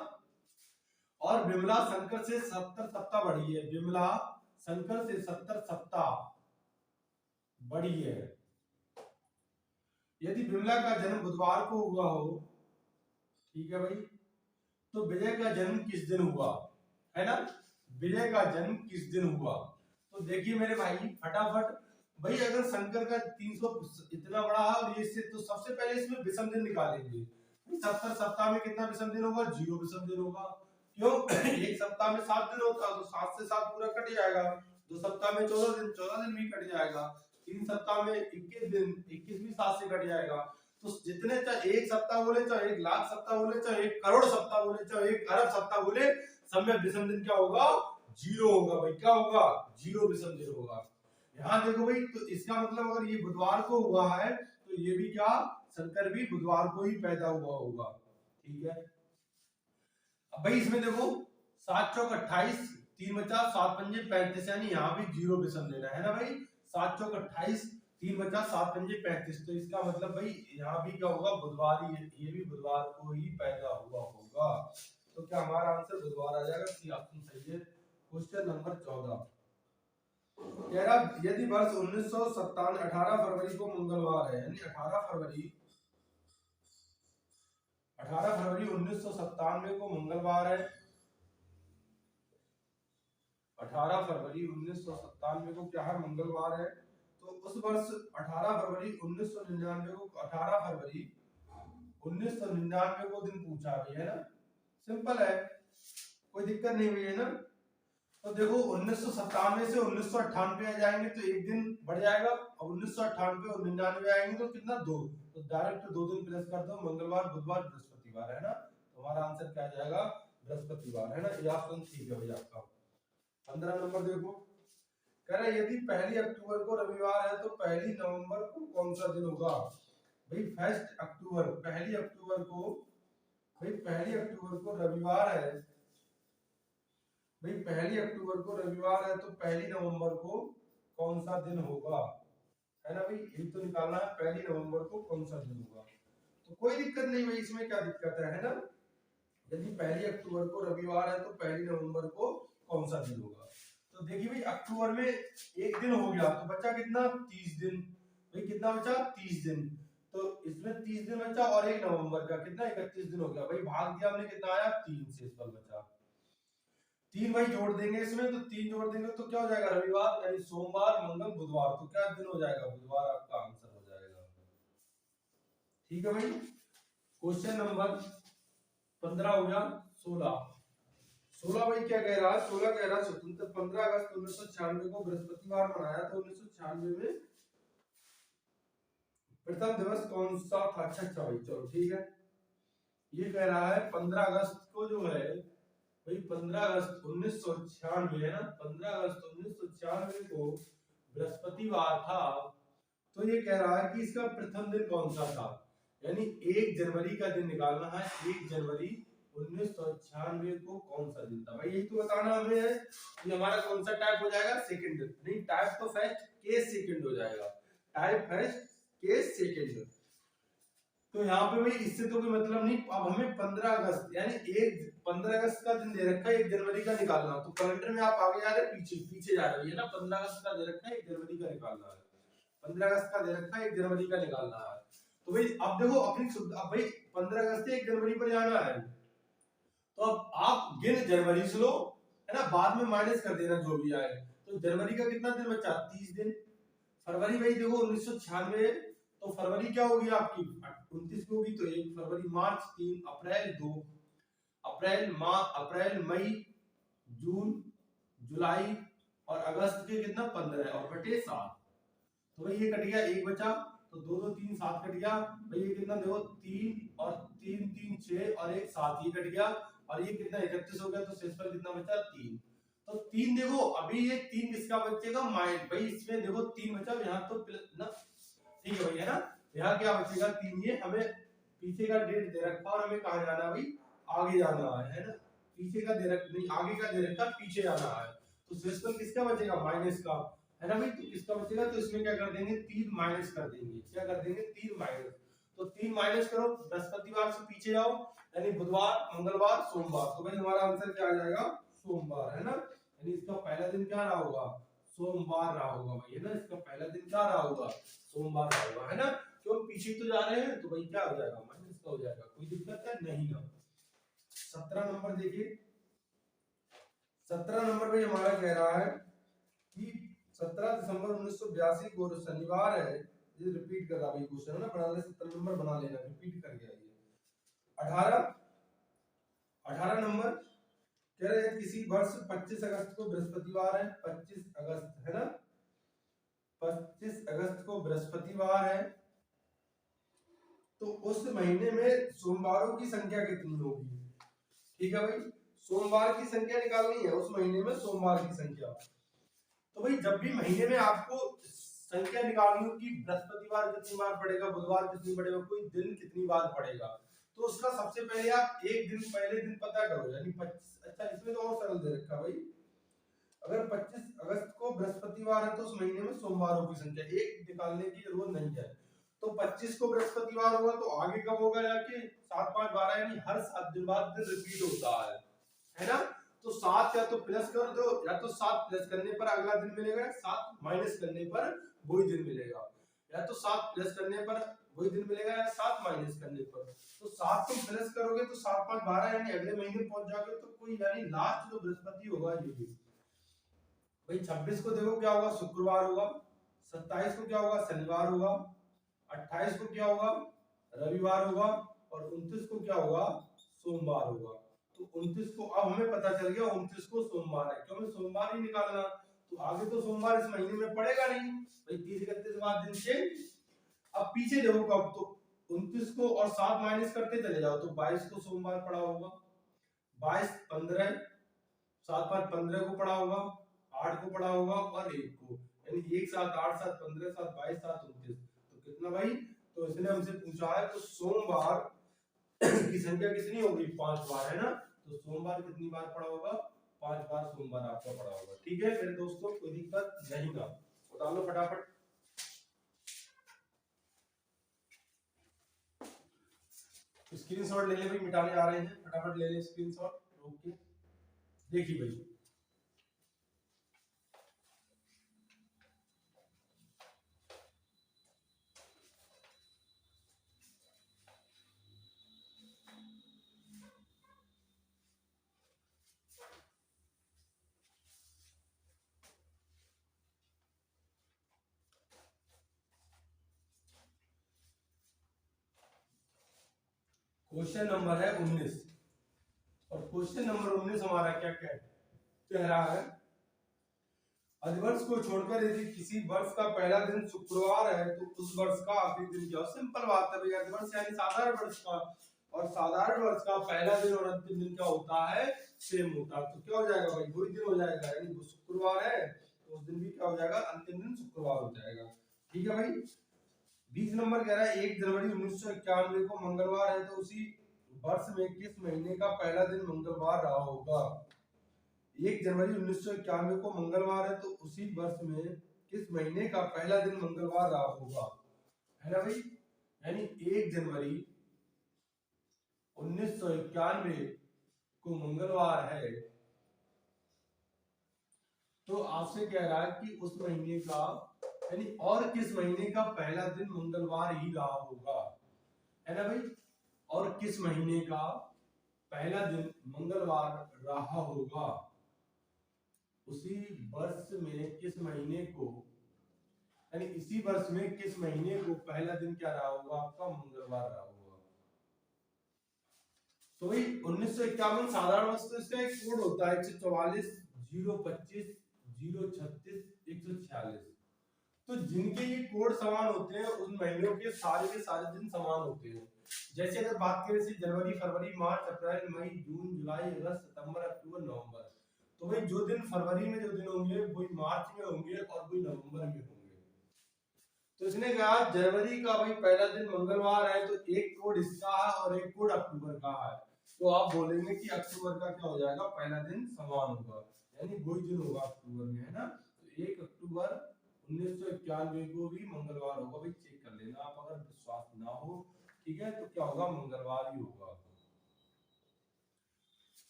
और विमला शंकर से 70 सप्ताह बड़ी है, विमला शंकर से 70 सप्ताह बड़ी है। यदि विमला का जन्म बुधवार को हुआ हो, ठीक है भाई, तो विजय का जन्म किस दिन हुआ, है ना, विजय का जन्म किस दिन हुआ। तो देखिए मेरे भाई फटाफट, भाई अगर शंकर का 300 इतना बड़ा है और ये इससे, तो सबसे पहले इसमें विषम दिन निकालेंगे। 70 सप्ताह में कितना विषम दिन होगा, 0 विषम दिन होगा। क्यों एक सप्ताह में 7 दिन होता है, तो 7 से 7 पूरा कट जाएगा। 2 सप्ताह में 14 दिन, 14 दिन भी कट जाएगा। 3 सप्ताह में 21 दिन, 21 भी 7 से कट जाएगा। तो जितने, चाहे 1 सप्ताह बोले, चाहे 1 लाख सप्ताह बोले, चाहे 1 करोड़ सप्ताह बोले, चाहे 1 अरब सप्ताह बोले, सब में विषम दिन क्या होगा, 0 होगा भाई, क्या होगा, 0 विषम दिन होगा। यहाँ देखो भाई, तो इसका मतलब अगर ये बुधवार को हुआ है तो ये भी क्या, शंकर भी बुधवार को ही पैदा हुआ होगा। ठीक है, अब भाई इसमें देखो 7 चौक 28, 3 बचा 7 पंजे 35, यानी यहाँ भी 0 विषम देना है ना भाई। 7 चौक 28, 3 बचा 7 पंजे 35, तो इसका मतलब भाई यहाँ भी क्या होगा, बुधवार ही, ये भी बुधवार को ही पैदा हुआ होगा। तो क्या हमारा आंसर बुधवार आ जाएगा, सी ऑप्शन सही है। क्वेश्चन नंबर 14 कह रहा यदि वर्ष 1957 18 फरवरी को मंगलवार है, यानी 18 फरवरी 1997 को मंगलवार है, 18 फरवरी 1997 को क्या है, मंगलवार है। तो तो उस वर्ष 18 फरवरी 1999 को 18 फरवरी 1999 को दिन पूछा अभी, है ना। सिंपल है, कोई दिक्कत नहीं हुई है ना। तो देखो 1997 से 1998 आ जाएंगे तो एक दिन बढ़ जाएगा, और 1998 और 99 आएंगे तो कितना, 2। तो डायरेक्ट 2 दिन प्लस कर दो, मंगलवार बुधवार बृहस्पतिवार, है ना। तो हमारा आंसर क्या आ जाएगा, बृहस्पतिवार, है ना। ये ऑप्शन ठीक है भाई आपका। 15 नंबर देखो, कह रहा है यदि 1 अक्टूबर को रविवार है तो 1 नवंबर को कौन सा दिन होगा। भाई 1 अक्टूबर, 1 अक्टूबर को, भाई 1 अक्टूबर को रविवार है, भाई 1 अक्टूबर को रविवार है तो 1 नवंबर को कौन सा दिन होगा, है ना भाई। ये तो निकालना है 1 नवंबर को कौन सा दिन होगा। तो कोई दिक्कत नहीं भाई, इसमें क्या दिक्कत है ना। यदि 1 अक्टूबर को रविवार है तो 1 नवंबर को कौन सा दिन होगा। तो देखिए भाई अक्टूबर में एक दिन हो गया तो बचा कितना, 30 दिन। भाई कितना बचा, 30 दिन। तो इसमें 30 दिन बचा और 1 नवंबर का कितना, 31 दिन हो गया। भाई भाग दिया हमने, कितना आया, 3 से इस पर बचा 3। भाई जोड़ देंगे इसमें, तो 3 जोड़ देंगे तो क्या हो जाएगा, रविवार यानी सोमवार मंगल बुधवार, तो क्या दिन हो जाएगा, बुधवार आपका आंसर हो जाएगा। ठीक है भाई। क्वेश्चन नंबर 15 हो गया। 16 भाई क्या कह रहा है, 16 कह रहा है स्वतंत्र 15 अगस्त 1996 को बृहस्पतिवार मनाया तो 1996 में प्रथम दिवस कौन सा था। अच्छा भाई चलो ठीक है। ये कह रहा है 15 अगस्त को जो है भाई, 15 अगस्त 1996 है ना, 15 अगस्त 1996 को बृहस्पतिवार था। तो ये कह रहा है कि इसका प्रथम दिन कौन सा था, यानी 1 जनवरी का दिन निकालना है। 1 जनवरी 1996 को कौन सा दिन था, भाई यही तो बताना हमें है कि हमारा कौन सा टाइप हो जाएगा, सेकंड। नहीं, टाइप तो फर्स्ट, केस सेकंड हो जाएगा। Type first, case second. तो यहाँ पे भाई इससे तो कोई मतलब नहीं। अब हमें 15 अगस्त यानी 15 अगस्त का दिन दे रखा है, 1 जनवरी का निकालना। तो कैलेंडर में आप आगे जा रहे हैं, पीछे जा रहे हैं ना। 15 अगस्त का दे रखा है, 1 जनवरी का निकालना है। 15 अगस्त का दे रखा है, 1 जनवरी का निकालना है। तो भाई अब देखो अपनी अब भाई 15 अगस्त से 1 जनवरी पर जाना है, तो अब आप गिन जनवरी से लो, है ना, बाद में माइनस कर देना जो भी आए। तो जनवरी का कितना दिन बचा, 30 दिन। फरवरी भाई देखो 1996, तो फरवरी क्या होगी आपकी 29 को होगी, तो 1 फरवरी। मार्च 3, अप्रैल 2, अप्रैल मई जून जुलाई और अगस्त के कितना 15 और बटे 7। तो भाई ये कट गया, 1 बचा, तो 2 2 3 7 कट गया। भाई ये कितना देखो 3 और 3 3 6 और 1 7, ये कट गया। और ये कितना 31 हो गया, तो शेषफल कितना बचा 3। तो 3 देखो अभी ये 3 किसका बचेगा, माइनस। भाई इसमें देखो 3 बचा, यहाँ तो प्लस ना, ठीक है भाई, है ना। यहाँ क्या बचेगा 3। ये हमें पीछे का डेट दे रखा और हमें कहाँ जाना है भाई, आगे जाना है ना। पीछे का दे रखा नहीं, आगे का दे रखा, पीछे जाना है। तो शेषफल किसका बचेगा, माइनस का, है ना भाई। तो किसका बचेगा, तो इसमें क्या कर देंगे, 3 माइनस कर देंगे। क्या कर देंगे, 3 माइनस। तो 3 माइनस करो, बृहस्पतिवार से पीछे जाओ, यानी बुधवार मंगलवार सोमवार। तो भाई हमारा आंसर क्या आ जाएगा, सोमवार, है ना। यानी इसका पहला दिन क्या रहा होगा, सोमवार रहा होगा भाई, है ना। इसका पहला दिन क्या रहा होगा, सोमवार रहा होगा, है ना। क्यों पीछे तो जा रहे हैं, तो भाई क्या हो जाएगा, माइनस का हो जाएगा। कोई दिक्कत है नहीं ना। 17 नंबर देखिए। 17 नंबर भाई हमारा कह रहा है कि 17 दिसंबर 1982 को शनिवार है। ये रिपीट कर रहा भाई क्वेश्चन, है ना, बना ले 17 नंबर बना लेना, रिपीट कर गया ये। 18 नंबर कह रहे हैं किसी वर्ष 25 अगस्त को बृहस्पतिवार है, 25 अगस्त, है ना, 25 अगस्त को बृहस्पतिवार है। तो उस महीने में सोमवारों की संख्या कितनी होगी। ठीक है भाई, सोमवार की संख्या निकालनी है, उस महीने में सोमवार की संख्या। तो भाई जब भी महीने में आपको संख्या निकालनी हो कि बृहस्पतिवार कितनी बार पड़ेगा, बुधवार कितनी पड़ेगा, कोई दिन कितनी बार पड़ेगा, तो उसका सबसे पहले आप एक दिन पहले दिन पता करो, यानी 25। अच्छा इसमें तो और सरल दे रखा भाई, अगर 25 अगस्त को बृहस्पतिवार है तो उस महीने में सोमवारों की संख्या एक निकालने की जरूरत नहीं है। तो 25 को बृहस्पतिवार होगा तो आगे कब होगा, जाके 7 5 12, यानी हर 7 दिन बाद दिन रिपीट होता है ना। तो 7 या तो प्लस कर दो, या तो 7 प्लस करने पर अगला दिन मिलेगा, 7 माइनस करने पर वही दिन मिलेगा, या तो 7 प्लस करने पर वही दिन मिलेगा, या 7 माइनस करने पर। तो 7 को प्लस करोगे तो 7 5 12, यानी अगले महीने पहुंच जाओगे। तो कोई यानी लास्ट जो बृहस्पति होगा ये भी भाई 26 को देखो क्या होगा, शुक्रवार होगा। 27 को क्या होगा, शनिवार होगा। 28 को क्या होगा, रविवार होगा। और 29 को क्या होगा, सोमवार होगा। तो 29 को अब हमें पता चल गया 29 को सोमवार है, क्यों, हमें सोमवार ही निकालना। तो आगे तो सोमवार इस महीने में पड़ेगा नहीं भाई, 30-31 दिन से। अब पीछे देखो कब, तो 29 को और 7 माइनस करते चले जाओ तो 22 को सोमवार पड़ा होगा। 22, 15, 7 5 15 को पड़ा होगा, 8 को पड़ा होगा और 1 को, यानी 1 7 8 7 15 7 22 7 29। तो कितना भाई, तो इसने हमसे पूछा है तो सोमवार की संख्या कितनी होगी, 5 बार, है ना। तो सोमवार कितनी बार पड़ा होगा, 5 बार सोमवार आपका पड़ा होगा। ठीक है मेरे दोस्तों, कोई दिक्कत नहीं ना, बता लो फटाफट। स्क्रीनशॉट ले ले भाई, मिटाने आ रहे हैं, फटाफट ले ले स्क्रीनशॉट, रोक के देखिए भाई। क्वेश्चन नंबर है 19, और क्वेश्चन नंबर 19 हमारा क्या कह रहा है, अधिवर्ष को छोड़कर यदि किसी वर्ष का पहला दिन शुक्रवार है तो उस वर्ष का आखिरी दिन क्या हो। सिंपल बात है भैया, अधिवर्ष यानी साधारण वर्ष का, और साधारण वर्ष का पहला दिन और अंतिम दिन क्या होता है, सेम होता है। तो क्या हो जाएगा भाई, वही दिन हो जाएगा, यानी वो शुक्रवार है तो उस दिन भी क्या हो जाएगा, अंतिम दिन शुक्रवार हो जाएगा। ठीक है भाई। 20 नंबर कह रहा है 1 जनवरी 1991 को मंगलवार है तो उसी वर्ष में किस महीने का पहला दिन मंगलवार रहा होगा। 1 जनवरी 1991 को मंगलवार है तो उसी वर्ष में किस महीने का पहला दिन मंगलवार रहा होगा, है ना भाई। यानी 1 जनवरी 1991 को मंगलवार है तो आपसे कह रहा है कि उस महीने का, यानी और किस महीने का पहला दिन मंगलवार ही रहा होगा, है ना भाई। और किस महीने का पहला दिन मंगलवार रहा होगा, उसी वर्ष में किस महीने को, यानी इसी वर्ष में किस महीने को पहला दिन क्या रहा होगा, आपका मंगलवार रहा होगा। तो भाई 1951 साधारण वर्ष, तो इसका एक कोड होता है 144 025 036 146। तो जिनके ये कोड समान होते हैं उन महीनों के सारे दिन समान होते हैं। जैसे अगर बात करें जैसे जनवरी फरवरी मार्च अप्रैल मई जून जुलाई अगस्त सितंबर अक्टूबर नवंबर, तो भाई जो दिन फरवरी में जो दिन होंगे वही मार्च में होंगे और वही नवंबर में होंगे। तो इसने कहा जनवरी का भाई पहला दिन मंगलवार है तो एक कोड इसका है और एक कोड अक्टूबर का है, तो आप बोलेंगे कि अक्टूबर का क्या हो जाएगा, पहला दिन समान होगा, यानी वही दिन होगा अक्टूबर में, है ना। तो 1 अक्टूबर 1991 को भी मंगलवार होगा भाई, चेक कर लेना आप अगर विश्वास ना हो। ठीक है, तो क्या होगा, मंगलवार ही होगा।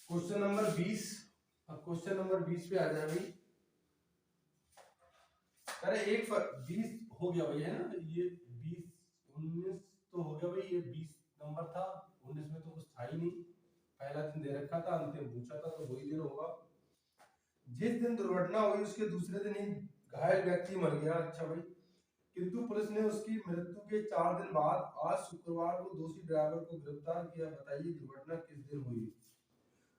क्वेश्चन नंबर 20, अब क्वेश्चन नंबर 20 पे आ जाए भाई। अरे 20 हो गया भाई, है ना, ये 20 19 तो हो गया भाई, ये 20 नंबर था, 19 में तो कुछ था ही नहीं, पहला दिन दे रखा था, अंतिम पूछा था, तो वही दिन होगा। जिस दिन दुर्घटना हुई उसके दूसरे दिन ही घायल व्यक्ति मर गया। अच्छा भाई, किंतु पुलिस ने उसकी मृत्यु के 4 दिन बाद आज शुक्रवार को दोषी ड्राइवर को गिरफ्तार किया। बताइए दुर्घटना किस दिन हुई।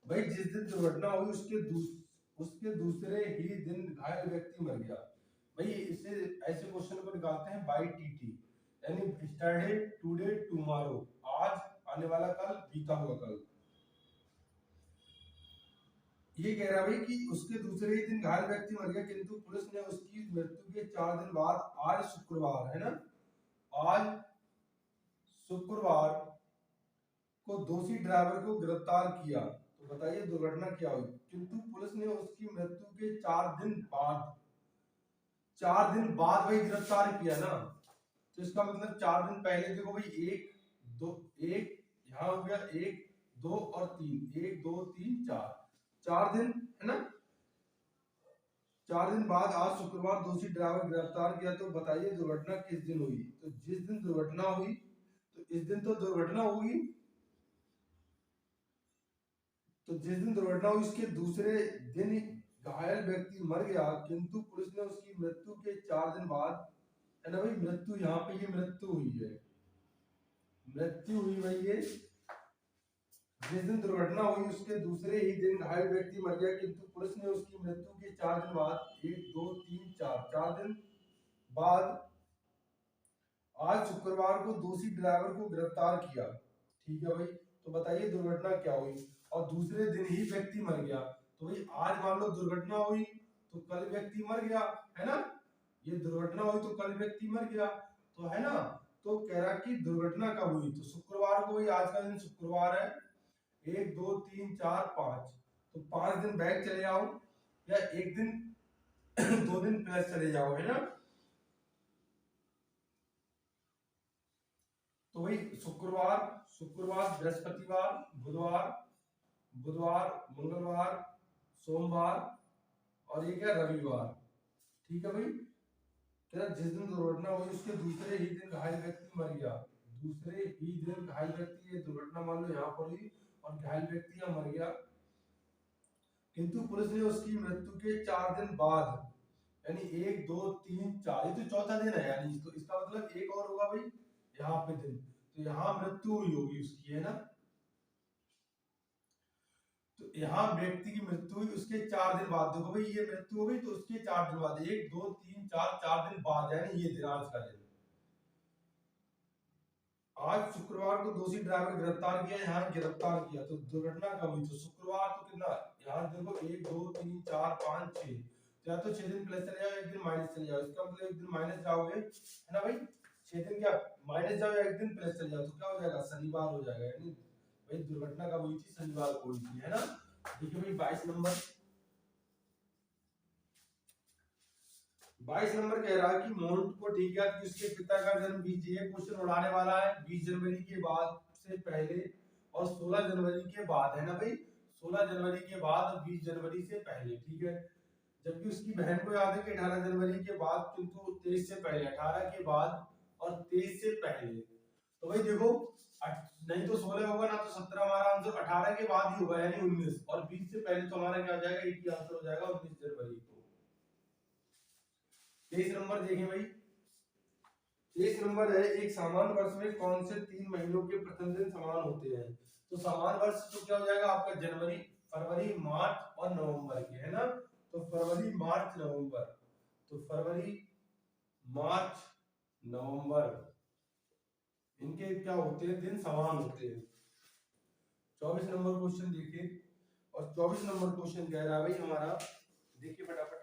भाई जिस दिन दुर्घटना हुई उसके दूसरे ही दिन घायल व्यक्ति मर गया। भाई इससे ऐसे क्वेश्चन को निकालते हैं बाई टीटी, यानी यस्टरडे टुडे टुमारो, आज, आने वाला कल, बीता हुआ कल। ये कह रहा है भाई कि उसके दूसरे ही दिन घायल व्यक्ति मर गया किंतु पुलिस ने उसकी मृत्यु के 4 दिन बाद आज शुक्रवार, है ना, आज शुक्रवार को दोषी ड्राइवर को गिरफ्तार किया। तो बताइए दुर्घटना क्या हुई। किंतु पुलिस ने उसकी मृत्यु के 4 दिन बाद, 4 दिन बाद भाई गिरफ्तार किया ना, तो इसका मतलब 4 दिन पहले देखो भाई, 1 2 1 यहाँ हो गया, 1 2 और 3, 1 2 3 4, 4 दिन, है ना। 4 दिन बाद आज शुक्रवार दोषी ड्राइवर गिरफ्तार किया। तो बताइए दुर्घटना किस दिन हुई। तो जिस दिन दुर्घटना हुई तो इस दिन तो दुर्घटना हुई, तो जिस दिन दुर्घटना हुई उसके दूसरे दिन घायल व्यक्ति मर गया किंतु पुलिस ने उसकी मृत्यु के 4 दिन बाद, है ना भाई, मृत्यु यहाँ पे ये मृत्यु हुई है, मृत्यु हुई भाई ये, जिस दिन दुर्घटना हुई उसके दूसरे ही दिन घायल व्यक्ति मर गया किंतु पुलिस ने उसकी मृत्यु के 4 दिन बाद, 1 2 3 4 दिन बाद आज शुक्रवार को दोषी ड्राइवर को गिरफ्तार किया। ठीक है भाई, तो बताइए दुर्घटना क्या हुई और दूसरे दिन ही व्यक्ति मर गया। तो भाई आज मान लो दुर्घटना हुई तो कल व्यक्ति मर गया, है ना, ये दुर्घटना हुई तो कल व्यक्ति मर गया, तो है ना, तो कह रहा कि दुर्घटना कब हुई, तो शुक्रवार को, भाई आज का दिन शुक्रवार है, 1 2 3 4 5, तो 5 दिन बैक चले जाओ या एक दिन 2 दिन प्लस चले जाओ, है ना, तो वही शुक्रवार, शुक्रवार, बृहस्पतिवार, बुधवार, बुधवार, मंगलवार, सोमवार और ये क्या रविवार। ठीक है भाई, क्या जिस दिन दुर्घटना हुई उसके दूसरे ही दिन घायल व्यक्ति मर गया, दूसरे ही दिन घायल व्यक्ति, ये दुर्घटना मान लो यहाँ पर हुई और घायल व्यक्ति यहाँ मर गया किंतु पुलिस ने उसकी मृत्यु के 4 दिन बाद, यानी 1 2 3 4, ये तो चौथा दिन है, यानी तो इसका मतलब एक और होगा भाई यहाँ पे दिन, तो यहाँ मृत्यु हुई होगी उसकी, है ना, तो यहाँ व्यक्ति की मृत्यु हुई उसके 4 दिन बाद, देखो भाई ये मृत्यु हो गई तो उसके 4 दिन बाद, 1 2 3 4 दिन बाद, यानी ये दिन आज का दिन। आज शुक्रवार को दोषी ड्राइवर गिरफ्तार किया, यहाँ गिरफ्तार किया, तो दुर्घटना कब हुई, तो शुक्रवार, तो कितना, यहाँ देखो 1 2 3 4 5 6, या तो 6 दिन प्लस चले जाओ, एक दिन माइनस चले जाओ, इसका मतलब एक दिन माइनस जाओगे, है ना भाई, 6 दिन क्या माइनस जाओ या एक दिन प्लस चले जाओ, तो क्या हो जाएगा, शनिवार हो जाएगा, यानी भाई दुर्घटना कब हुई थी, शनिवार को हुई थी, है ना। देखिए भाई 22 नंबर कह रहा है कि मोन्ट को ठीक है कि उसके पिता का जन्म 20, ये क्वेश्चन उड़ाने वाला है, 20 जनवरी के बाद से पहले और 16 जनवरी के बाद, है ना भाई, 16 जनवरी के बाद और 20 जनवरी से पहले, ठीक है, जबकि उसकी बहन को याद है कि 18 जनवरी के बाद किंतु 23 से पहले, 18 के बाद और 23 से पहले, तो भाई देखो नहीं तो 16 होगा ना तो 17, हमारा आंसर 18 के बाद ही होगा यानी 19, और 20 से पहले तो हमारा क्या हो जाएगा, एक ही आंसर हो जाएगा 19 जनवरी को। 23 नंबर देखें भाई, 23 नंबर है, एक समान वर्ष में कौन से 3 महीनों के प्रथम दिन समान होते हैं, तो समान वर्ष तो क्या हो जाएगा आपका, जनवरी, फरवरी, मार्च और नवंबर के, है ना, तो फरवरी, मार्च, नवंबर, तो फरवरी, मार्च, नवंबर, इनके क्या होते हैं, दिन समान होते हैं। 24 नंबर क्वेश्चन देखिए, और 24 नंबर क्वेश्चन कह रहा है भाई हमारा, देखिए फटाफट,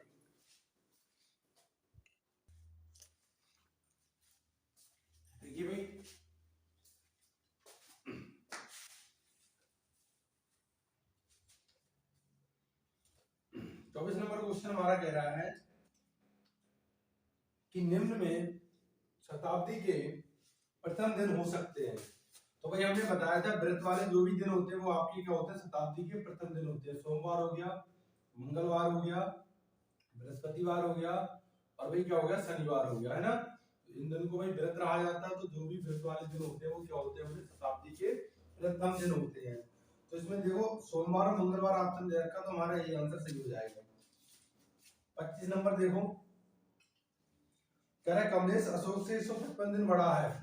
देखिए भाई 24 नंबर क्वेश्चन हमारा कह रहा है कि निम्न में शताब्दी के प्रथम दिन हो सकते हैं, तो भाई हमने बताया था व्रत वाले जो भी दिन होते हैं वो आपके क्या होते हैं, शताब्दी के प्रथम दिन होते हैं, सोमवार हो गया, मंगलवार हो गया, बृहस्पतिवार हो गया और भाई क्या हो गया, शनिवार हो गया, है ना, तो इन दिनों को भाई व्रत रहा जाता है, तो जो भी व्रत वाले दिन होते हैं वो क्या होते हैं, शताब्दी के प्रथम दिन होते हैं। तो इसमें देखो सोमवार और मंगलवार ऑप्शन दे रखा, तो हमारा ये आंसर सही हो जाएगा। 25 नंबर देखो, कह रहा है कमलेश अशोक से 155 दिन बड़ा है,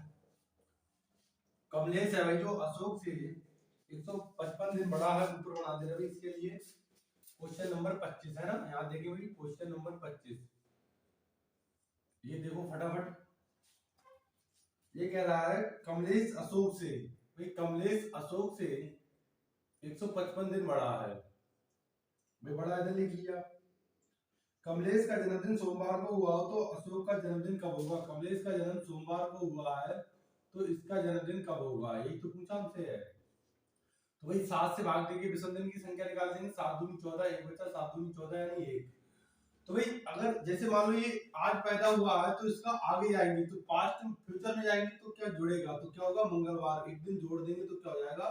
कमलेश है भाई जो अशोक से 155 दिन बड़ा है, ऊपर बना दे रहे इसके लिए क्वेश्चन नंबर 25, है ना, यहाँ देखिए भाई क्वेश्चन नंबर 25, ये देखो फटाफट, ये कह रहा है कमलेश अशोक से, भाई कमलेश अशोक से 155 दिन बड़ा है, मैं बड़ा इधर लिख लिया, कमलेश का जन्मदिन सोमवार को हुआ हो तो अशोक का जन्मदिन कब होगा, कमलेश का जन्म सोमवार को हुआ है तो इसका जन्मदिन कब होगा, यही तो पूछा हमसे है, तो भाई 7 से भाग देंगे, विषम दिन की संख्या निकाल देंगे, 7 दूनी 14, एक बचा, 7 दूनी 14 यानी 1, तो भाई अगर जैसे मान लो ये आज पैदा हुआ है तो इसका आगे जाएंगे तो पास्ट फ्यूचर में जाएंगे तो क्या जुड़ेगा, तो क्या होगा, मंगलवार, एक दिन जोड़ देंगे तो क्या हो जाएगा,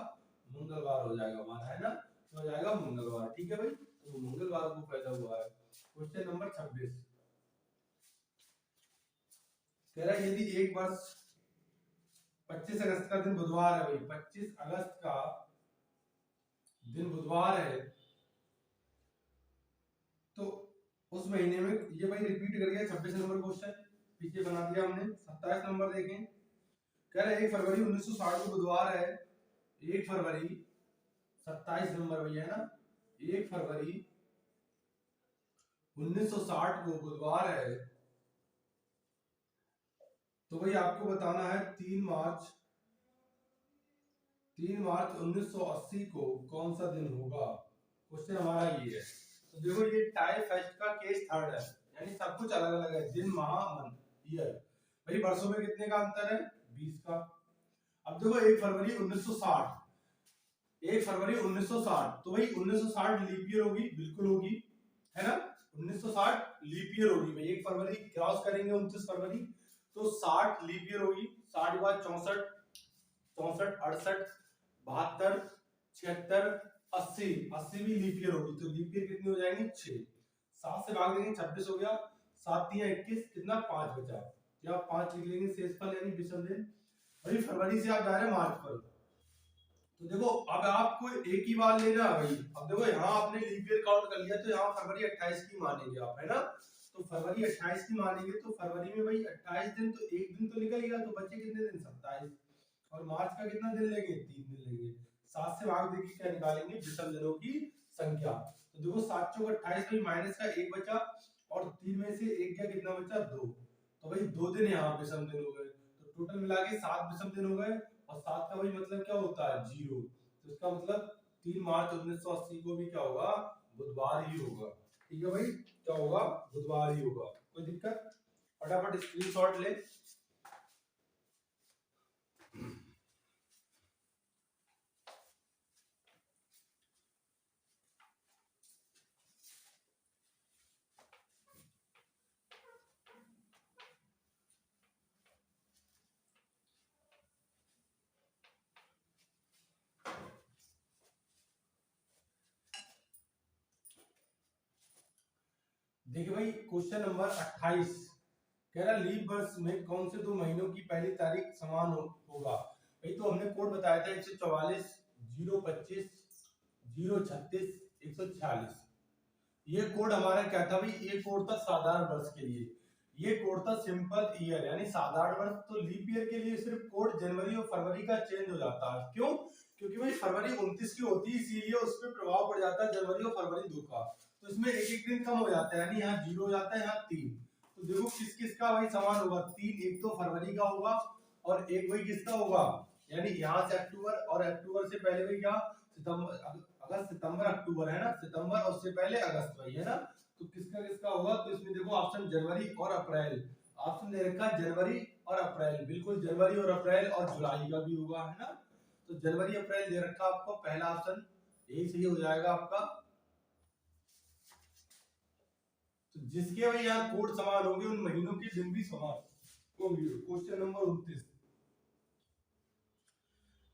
मंगलवार हो जाएगा हमारा, है ना, तो हो जाएगा मंगलवार, ठीक है भाई, तो मंगलवार को पैदा हुआ है। क्वेश्चन नंबर 26 कह रहा है यदि एक वर्ष 25 अगस्त का दिन बुधवार है, भाई 25 अगस्त का दिन बुधवार है तो उस महीने में ये भाई रिपीट कर गया 26 नंबर क्वेश्चन पीछे बना दिया हमने। 27 नंबर देखें, कह रहे 1 फरवरी 1960 को बुधवार है। 1 फरवरी 27 नंबर भैया है ना, 1 फरवरी 1960 को बुधवार है। तो भाई आपको बताना है 3 मार्च 1980 को कौन सा दिन होगा। क्वेश्चन हमारा ये है। तो देखो ये टाई फेस्ट का केस थर्ड है, यानी सब कुछ अलग अलग है, दिन माह मंथ ईयर। भाई वर्षों में कितने का अंतर है, 20 का। अब देखो 1 फरवरी 1960, 1 फरवरी 1960, तो भाई 1960 लीप ईयर होगी, बिल्कुल होगी, है ना। 1960 लीप ईयर होगी भाई। 1 फरवरी क्रॉस करेंगे 29 फरवरी तो 60 लीप ईयर होगी। 60 के बाद 64, 68, 72, 76, 80, 80 भी लीप ईयर होगी। तो लीप ईयर कितनी हो जाएंगी, 6। 7 से भाग देंगे 26 हो गया, 7 3 21, कितना 5 बचा, या 5 लिख लेंगे शेषफल यानी विषम दिन। भाई फरवरी से आप जा रहे हैं मार्च पर, तो देखो अब आपको एक ही बार लेना है भाई। अब देखो यहाँ आपने लीप ईयर काउंट कर लिया, तो यहाँ फरवरी 28 की मानेंगे आप, है ना। तो फरवरी 28 की मानेंगे, तो फरवरी में भाई 28 दिन, तो एक दिन तो निकल गया, तो बचे कितने दिन, 27। और मार्च का कितना दिन लेंगे, 3 दिन लेंगे। 7 से भाग देके क्या निकालेंगे, विषम दिनों की संख्या। तो देखो 7 चौक 28 में माइनस का 1 बचा, और 3 में से 1 गया, कितना बचा, 2। तो भाई 2 दिन यहाँ विषम दिन हो गए, तो टोटल मिला के 7 विषम दिन हो गए। और 7 का भाई मतलब क्या होता है, 0। तो इसका मतलब 3 मार्च 1980 को भी क्या होगा, बुधवार ही होगा। ठीक है भाई, क्या होगा, बुधवार ही होगा। कोई दिक्कत, फटाफट स्क्रीनशॉट ले। देखिए भाई क्वेश्चन नंबर 28 कह रहा लीप वर्ष में कौन से 2 महीनों की पहली तारीख समान होगा। भाई तो हमने कोड बताया था 144, 025, 036, 146। ये कोड हमारा क्या था भाई, ये कोड था साधारण वर्ष के लिए, ये कोड था सिंपल ईयर यानी साधारण वर्ष। तो लीप ईयर के लिए सिर्फ कोड जनवरी और फरवरी का चेंज हो जाता है। क्यों, क्योंकि भाई फरवरी 29 की होती है, इसीलिए उस पर प्रभाव पड़ जाता है जनवरी और फरवरी 2 का। तो इसमें एक एक दिन कम हो जाता है, यानी यहाँ 0 हो जाता है, यहाँ 3। तो देखो किस किस का भाई समान होगा, 3 एक तो फरवरी का होगा, और एक भाई किसका होगा, यानी यहाँ से अक्टूबर, और अक्टूबर से पहले भाई क्या, सितंबर, अगस्त, सितंबर, अक्टूबर, है ना, सितंबर और उससे पहले अगस्त भाई, है ना। तो किसका किसका होगा, तो इसमें देखो ऑप्शन जनवरी और अप्रैल, ऑप्शन दे रखा है जनवरी और अप्रैल, बिल्कुल जनवरी और अप्रैल, और जुलाई का भी होगा, है ना। तो जनवरी अप्रैल दे रखा आपको, पहला ऑप्शन यही सही हो जाएगा आपका। तो जिसके भाई यहाँ कोड समान होंगे उन महीनों के दिन भी समान होंगे। क्वेश्चन नंबर 29,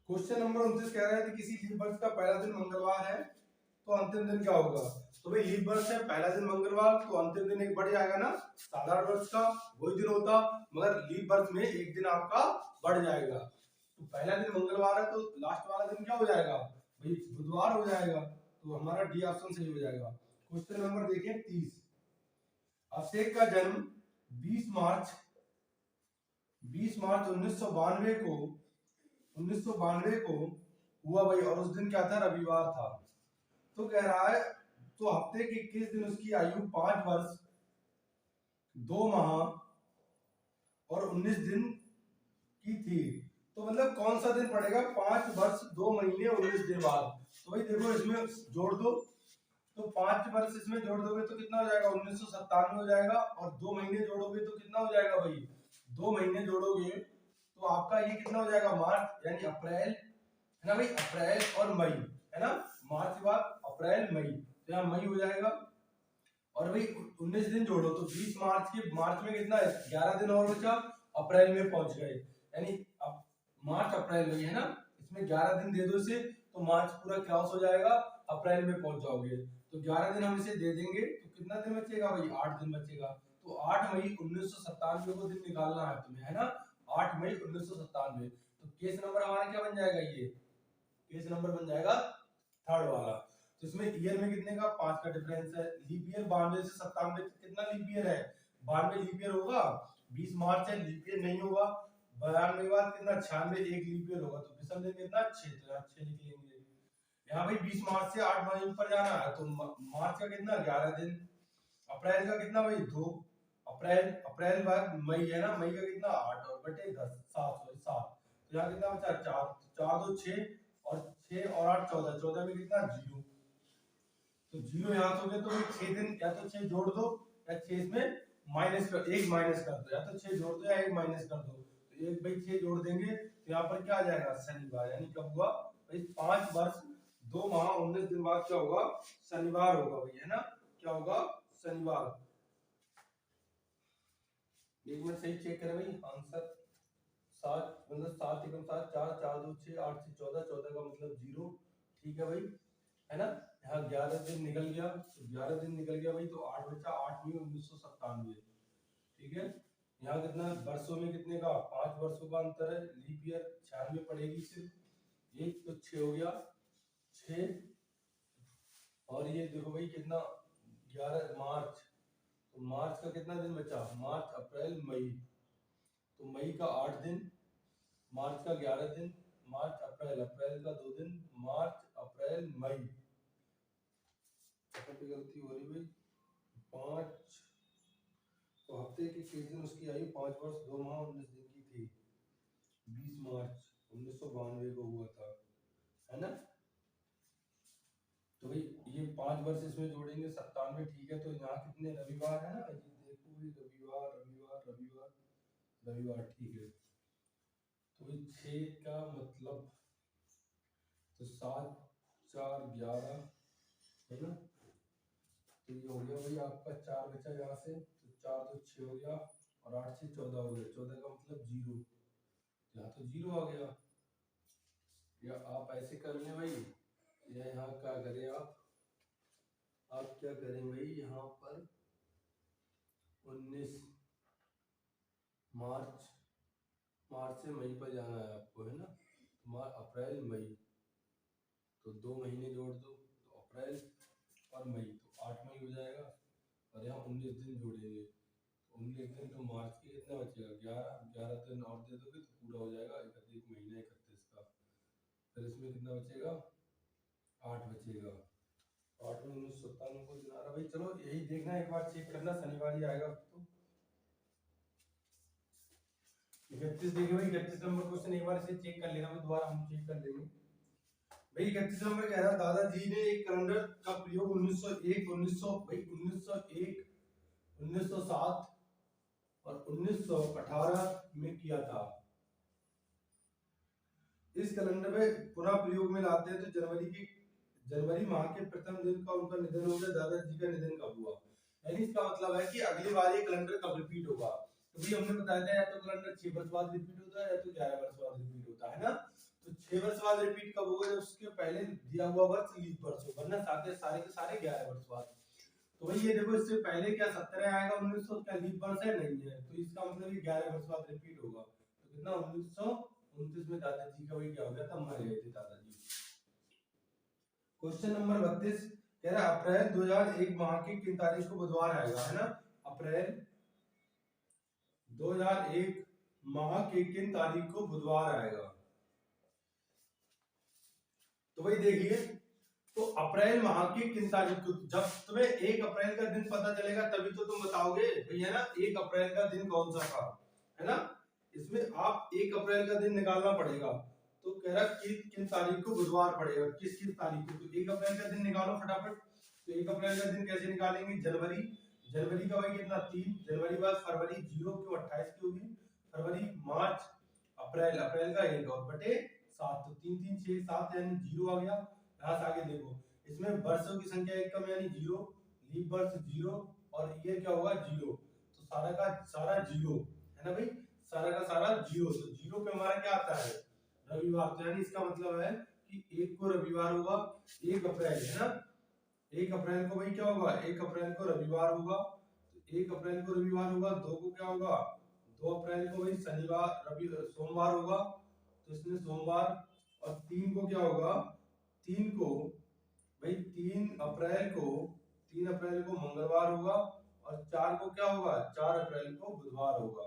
क्वेश्चन नंबर 29 कह रहा है कि किसी लीप वर्ष का पहला दिन मंगलवार है तो अंतिम दिन क्या होगा। तो भाई लीप वर्ष है, पहला दिन मंगलवार, तो अंतिम दिन एक बढ़ जाएगा ना, साधारण वर्ष का वही दिन होता, मगर लीप वर्ष में एक दिन आपका बढ़ जाएगा। तो पहला दिन मंगलवार है, तो लास्ट वाला दिन क्या हो जाएगा भाई, बुधवार हो जाएगा। तो हमारा डी ऑप्शन सही हो जाएगा। क्वेश्चन नंबर देखिए 30, अभिषेक का जन्म 20 मार्च 1992 को हुआ भाई, और उस दिन क्या था, रविवार था। तो कह रहा है तो हफ्ते के किस दिन उसकी आयु 5 वर्ष 2 माह और 19 दिन की थी। तो मतलब कौन सा दिन पड़ेगा 5 वर्ष 2 महीने 19 दिन बाद। तो भाई देखो इसमें जोड़ दो, तो 5 वर्ष इसमें जोड़ दोगे तो कितना हो जाएगा, 1997 हो जाएगा, और 2 महीने जोड़ोगे तो कितना हो जाएगा भाई, 2 महीने जोड़ोगे तो आपका ये कितना हो जाएगा, मार्च यानी अप्रैल, है ना भाई, अप्रैल और मई, है ना, मार्च के बाद अप्रैल मई, तो यहाँ मई हो जाएगा। और भाई 19 दिन जोड़ो तो 20 मार्च के, मार्च में कितना है, 11 दिन और बचा, अप्रैल में पहुंच गए, यानी अब मार्च अप्रैल मई, है ना, इसमें 11 दिन दे दो इसे, तो मार्च पूरा क्रॉस हो जाएगा, अप्रैल में पहुंच जाओगे। तो 11 दिन हम इसे दे देंगे, तो कितना दिन बचेगा भाई, 8 दिन बचेगा। तो 8 मई 1997 को दिन निकालना है तुम्हें, है ना, 8 मई 1997। तो केस नंबर हमारा क्या बन जाएगा, ये केस नंबर बन जाएगा थर्ड वाला। तो इसमें ईयर में कितने का 5 का डिफरेंस है। लीप ईयर 92 से 97 कितना लीप ईयर है, 92 लीप ईयर होगा। 20 मार्च है, लीप ईयर नहीं होगा। 92 के बाद कितना 96 एक लीप ईयर होगा, तो विषम दिन कितना 6, तो यहाँ 6 लिख लेंगे। यहाँ भाई 20 मार्च से 8 मई ऊपर जाना है, तो मार्च का कितना 11 दिन, अप्रैल का कितना भाई 2, अप्रैल बाद मई है ना, मई का कितना 8 और बटे 10 7, तो यहाँ कितना बचा 4, 4 2 6 और 6 और 8 14, 14 में कितना 0, तो 0 यहाँ से हो गया। तो 6 दिन या तो 6 जोड़ दो या 6 इसमें माइनस कर, एक माइनस कर दो, या तो 6 जोड़ दो या एक माइनस कर दो। तो एक भाई 6 जोड़ देंगे तो यहाँ पर क्या आ जाएगा शनिवार, यानी कब हुआ भाई 5 वर्ष 2 माह 19 दिन बाद क्या होगा शनिवार होगा भाई, है ना, क्या होगा शनिवार। एक मिनट सही चेक करें भाई आंसर 7 मतलब 7 एकम 7 4 4 2 6 8 से 14, 14 का मतलब 0, ठीक है भाई, है ना। यहाँ 11 दिन निकल गया, तो 11 दिन निकल गया भाई, तो 8 बचा, 8 में 1997, ठीक है। यहाँ कितना वर्षों में कितने का 5 वर्षों का अंतर है, लीप ईयर 96 पड़ेगी सिर्फ एक, तो 6 हो गया 6, और ये देखो भाई कितना 11 मार्च, तो मार्च का कितना दिन बचा, मार्च अप्रैल मई, तो मई का 8 दिन, मार्च का 11 दिन, मार्च अप्रैल, अप्रैल का 2 दिन, मार्च अप्रैल मई, गलती हो रही भाई 5, तो हफ्ते के किस दिन उसकी आयु 5 वर्ष 2 माह 19 दिन की थी, 20 मार्च 1992 को हुआ था, है ना। तो भाई ये 5 वर्ष इसमें जोड़ेंगे 97, ठीक है। तो यहाँ कितने रविवार है ना, ये देखो भाई रविवार रविवार रविवार रविवार, ठीक है। तो ये 6 का मतलब तो 7 4 11 है ना, तो ये हो गया भाई आपका 4 बचा यहाँ से, तो 4 2 6 हो गया और 8 से 14 हो गया, 14 का मतलब 0, यहाँ तो 0 आ गया। या आप ऐसे कर लें भाई, या यहाँ क्या करें आप क्या करें भाई, यहाँ पर 19 मार्च, मार्च से मई पर जाना है आपको, है ना, अप्रैल मई, तो 2 महीने जोड़ दो, तो अप्रैल और मई, तो 8 मई हो जाएगा, और यहाँ 19 दिन जोड़ेंगे, तो 19 दिन तो मार्च के कितना बचेगा 11 दिन और दे दोगे तो पूरा हो जाएगा 31 महीना 31 का, फिर इसमें कितना बचेगा 8 बचेगा, 8 में 1997 को दिला रहा भाई। चलो यही देखना, एक बार चेक करना, शनिवार ही आएगा तो 31 देखे भाई, 31 नंबर क्वेश्चन एक बार इसे चेक कर लेना, दोबारा हम चेक कर लेंगे भाई। 31 नंबर कह रहा दादाजी ने एक कैलेंडर का प्रयोग 1901 1901 1907 और 1918 में किया था। इस कैलेंडर में पुनः प्रयोग में लाते हैं तो जनवरी माह के प्रथम दिन का उनका निधन हो गया। दादाजी का निधन कब हुआ, यानी इसका मतलब है कि अगली बार ये कैलेंडर कब रिपीट होगा। तो भाई हमने बताया था या तो कैलेंडर 6 वर्ष बाद रिपीट होता है या तो 11 वर्ष बाद रिपीट होता है ना। तो 6 वर्ष बाद रिपीट कब होगा, जब उसके पहले दिया हुआ वर्ष लीप वर्ष हो, वरना सारे के सारे 11 वर्ष बाद। तो भाई ये देखो इससे पहले क्या 17 आएगा 1900 क्या लीप वर्ष है, नहीं है, तो इसका मतलब ये 11 वर्ष बाद रिपीट होगा। तो कितना 1929 में दादाजी का वही क्या हो गया था, मर गए थे दादाजी। क्वेश्चन नंबर 32 कह रहा है अप्रैल 2001 माह की किन तारीख को बुधवार आएगा, है ना। अप्रैल 2001 माह के किन तारीख को बुधवार आएगा, तो भाई देखिए, तो अप्रैल माह की किन तारीख को, जब तुम्हें 1 अप्रैल का दिन पता चलेगा तभी तो तुम बताओगे भाई, है ना, 1 अप्रैल का दिन कौन सा था, है ना। इसमें आप 1 अप्रैल का दिन निकालना पड़ेगा, तो कह रहा किन तारीख को बुधवार पड़ेगा, किस तारीख को, तो 1 अप्रैल का दिन निकालो फटाफट। तो 1 अप्रैल का दिन कैसे निकालेंगे, जनवरी का भाई कितना 3, जनवरी बाद फरवरी 0 क्यों 28 की होगी, फरवरी मार्च अप्रैल का 1 और बटे 7, तो 3 3 6 7 यानी 0 आ गया। यहाँ से आगे देखो, इसमें वर्षों की संख्या एक कम यानी 0, लीप वर्ष 0 और ईयर क्या होगा 0, तो सारा का सारा 0 है ना भाई, सारा का सारा 0, तो 0 पे हमारा क्या आता है रविवार, तो यानी इसका मतलब है कि 1 को रविवार होगा, 1 अप्रैल है ना, 1 अप्रैल को भाई क्या होगा 1 अप्रैल को रविवार होगा, तो 1 अप्रैल को रविवार होगा, 2 को क्या होगा 2 अप्रैल को भाई सोमवार होगा, तो इसमें सोमवार, और 3 को क्या होगा 3 को भाई 3 अप्रैल को मंगलवार होगा और 4 को क्या होगा, 4 अप्रैल को बुधवार होगा।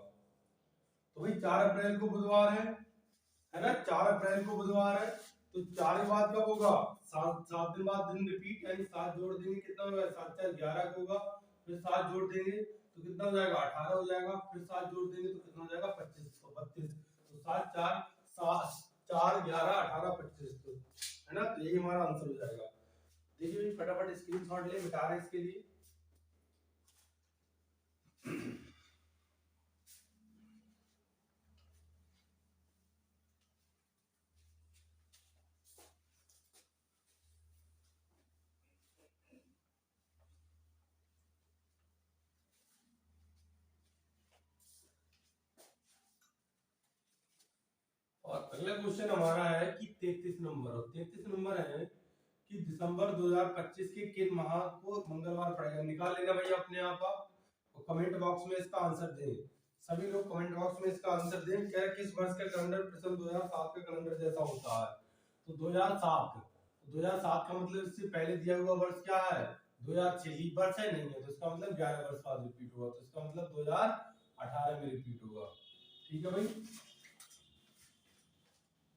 तो भाई 4 अप्रैल को बुधवार है ना, 4 अप्रैल को बुधवार है, तो 4 के बाद कब होगा, 7 दिन बाद दिन रिपीट, यानी 7 जोड़ देंगे कितना होगा, 7 4 11 होगा, फिर 7 जोड़ देंगे तो कितना हो जाएगा, 18 हो जाएगा, फिर 7 जोड़ देंगे तो कितना हो जाएगा, 25 तो 32, तो 7 4 7 4 11 18 25, तो है ना, तो यही हमारा आंसर हो जाएगा। देखिए भाई फटाफट स्क्रीनशॉट ले, मिटा रहे हैं इसके लिए। और अगला क्वेश्चन हमारा है कि 33 नंबर है कि दिसंबर 2025 के किन माह को मंगलवार पड़ेगा, निकाल लेना भैया अपने आप और कमेंट बॉक्स में इसका आंसर दें। सभी लोग कमेंट बॉक्स में इसका आंसर दें। क्या किस वर्ष का कैलेंडर प्रथम 2007 का कैलेंडर जैसा होता है, तो 2007, 2007 का मतलब इससे पहले दिया हुआ वर्ष क्या है, 2006 ही वर्ष है, नहीं है तो इसका मतलब 11 वर्ष बाद रिपीट होगा, तो इसका मतलब 2018 में रिपीट होगा। ठीक है भाई,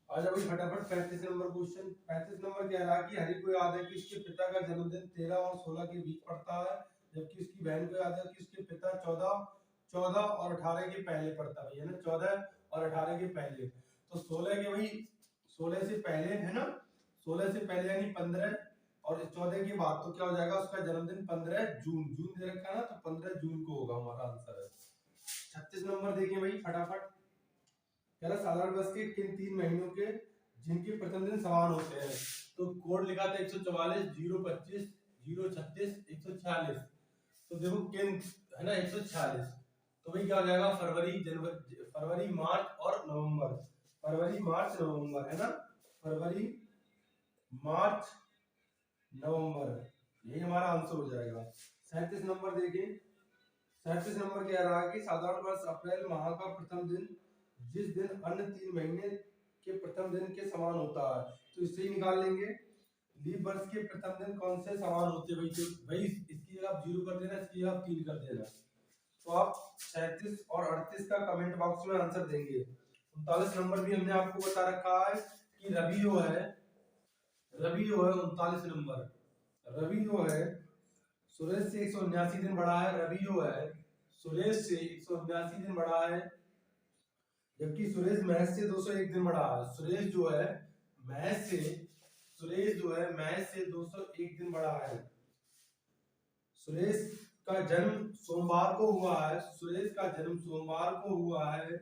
आजा भाई फटाफट 35 नंबर क्वेश्चन। 35 नंबर कह रहा है कि हरि को याद है कि उसके पिता का जन्मदिन 13 और 16 के बीच पड़ता है, जबकि उसकी बहन को याद है कि उसके पिता 14 और 18 के पहले पड़ता है, है ना, 14 और 18 के पहले, तो 16 के भाई 16 से पहले है ना, 16 से पहले यानी 15, और 14 के बाद तो क्या हो जाएगा, उसका जन्मदिन 15 जून, जून दे रखा है ना, तो 15 जून को होगा हमारा आंसर है। 36 नंबर देखिए भाई फटाफट, कह रहा साधारण वर्ष के किन 3 महीनों के जिनके प्रथम दिन समान होते हैं, तो कोड लिखा था 144 025 036 146, तो देखो किन है ना 146, तो भाई क्या हो जाएगा, फरवरी जनवरी फरवरी मार्च और नवंबर, फरवरी मार्च नवंबर है ना, फरवरी मार्च नवंबर, यही हमारा आंसर हो जाएगा। 37 नंबर देखिए, 37 नंबर कह रहा है कि साधारण वर्ष अप्रैल माह का प्रथम दिन जिस दिन अन्य 3 महीने के प्रथम दिन के समान होता है, तो इससे ही निकाल लेंगे। लीप वर्ष के प्रथम दिन कौन से समान होते हैं भाई, तो भाई इसकी जगह आप 0 कर देना, इसकी जगह आप 3 कर देना, तो आप 37 और 38 का कमेंट बॉक्स में आंसर देंगे। 39 नंबर भी हमने आपको बता रखा है कि रवि जो है 39 नंबर, रवि जो है सुरेश से 179 दिन बड़ा है, रवि जो है सुरेश से 179 दिन बड़ा है, जबकि सुरेश महज से 201 दिन बड़ा है, सुरेश जो है महज से 201 दिन बड़ा है। सुरेश का जन्म सोमवार को हुआ है, सुरेश का जन्म सोमवार को हुआ है,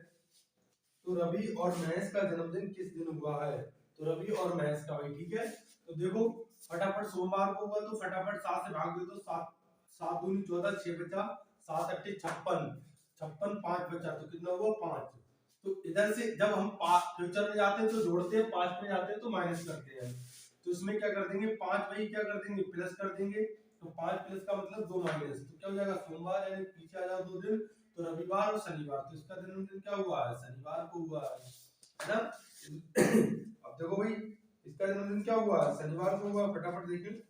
तो रवि और महेश का जन्मदिन किस दिन हुआ है, तो रवि और महेश का भाई, ठीक है, तो देखो फटाफट सोमवार को हुआ तो फटाफट 7 से भाग दे दो, 7 7 दूनी 14, 6 बचा, 7 अट्ठे 56, 56 5 बचा, तो कितना हुआ 5, तो इधर से जब हम फ्यूचर में जाते हैं तो जोड़ते हैं, 5 में जाते हैं तो माइनस करते हैं, तो इसमें क्या कर देंगे 5 भाई क्या कर देंगे प्लस कर देंगे, तो 5 प्लस का मतलब 2 माइनस, तो क्या हो जाएगा सोमवार, यानी पीछे आ जाओ 2 दिन, तो रविवार और शनिवार, तो इसका जन्मदिन क्या हुआ है, शनिवार को हुआ है ना। अब देखो भाई इसका जन्मदिन क्या हुआ है, शनिवार को हुआ, फटाफट देखिए,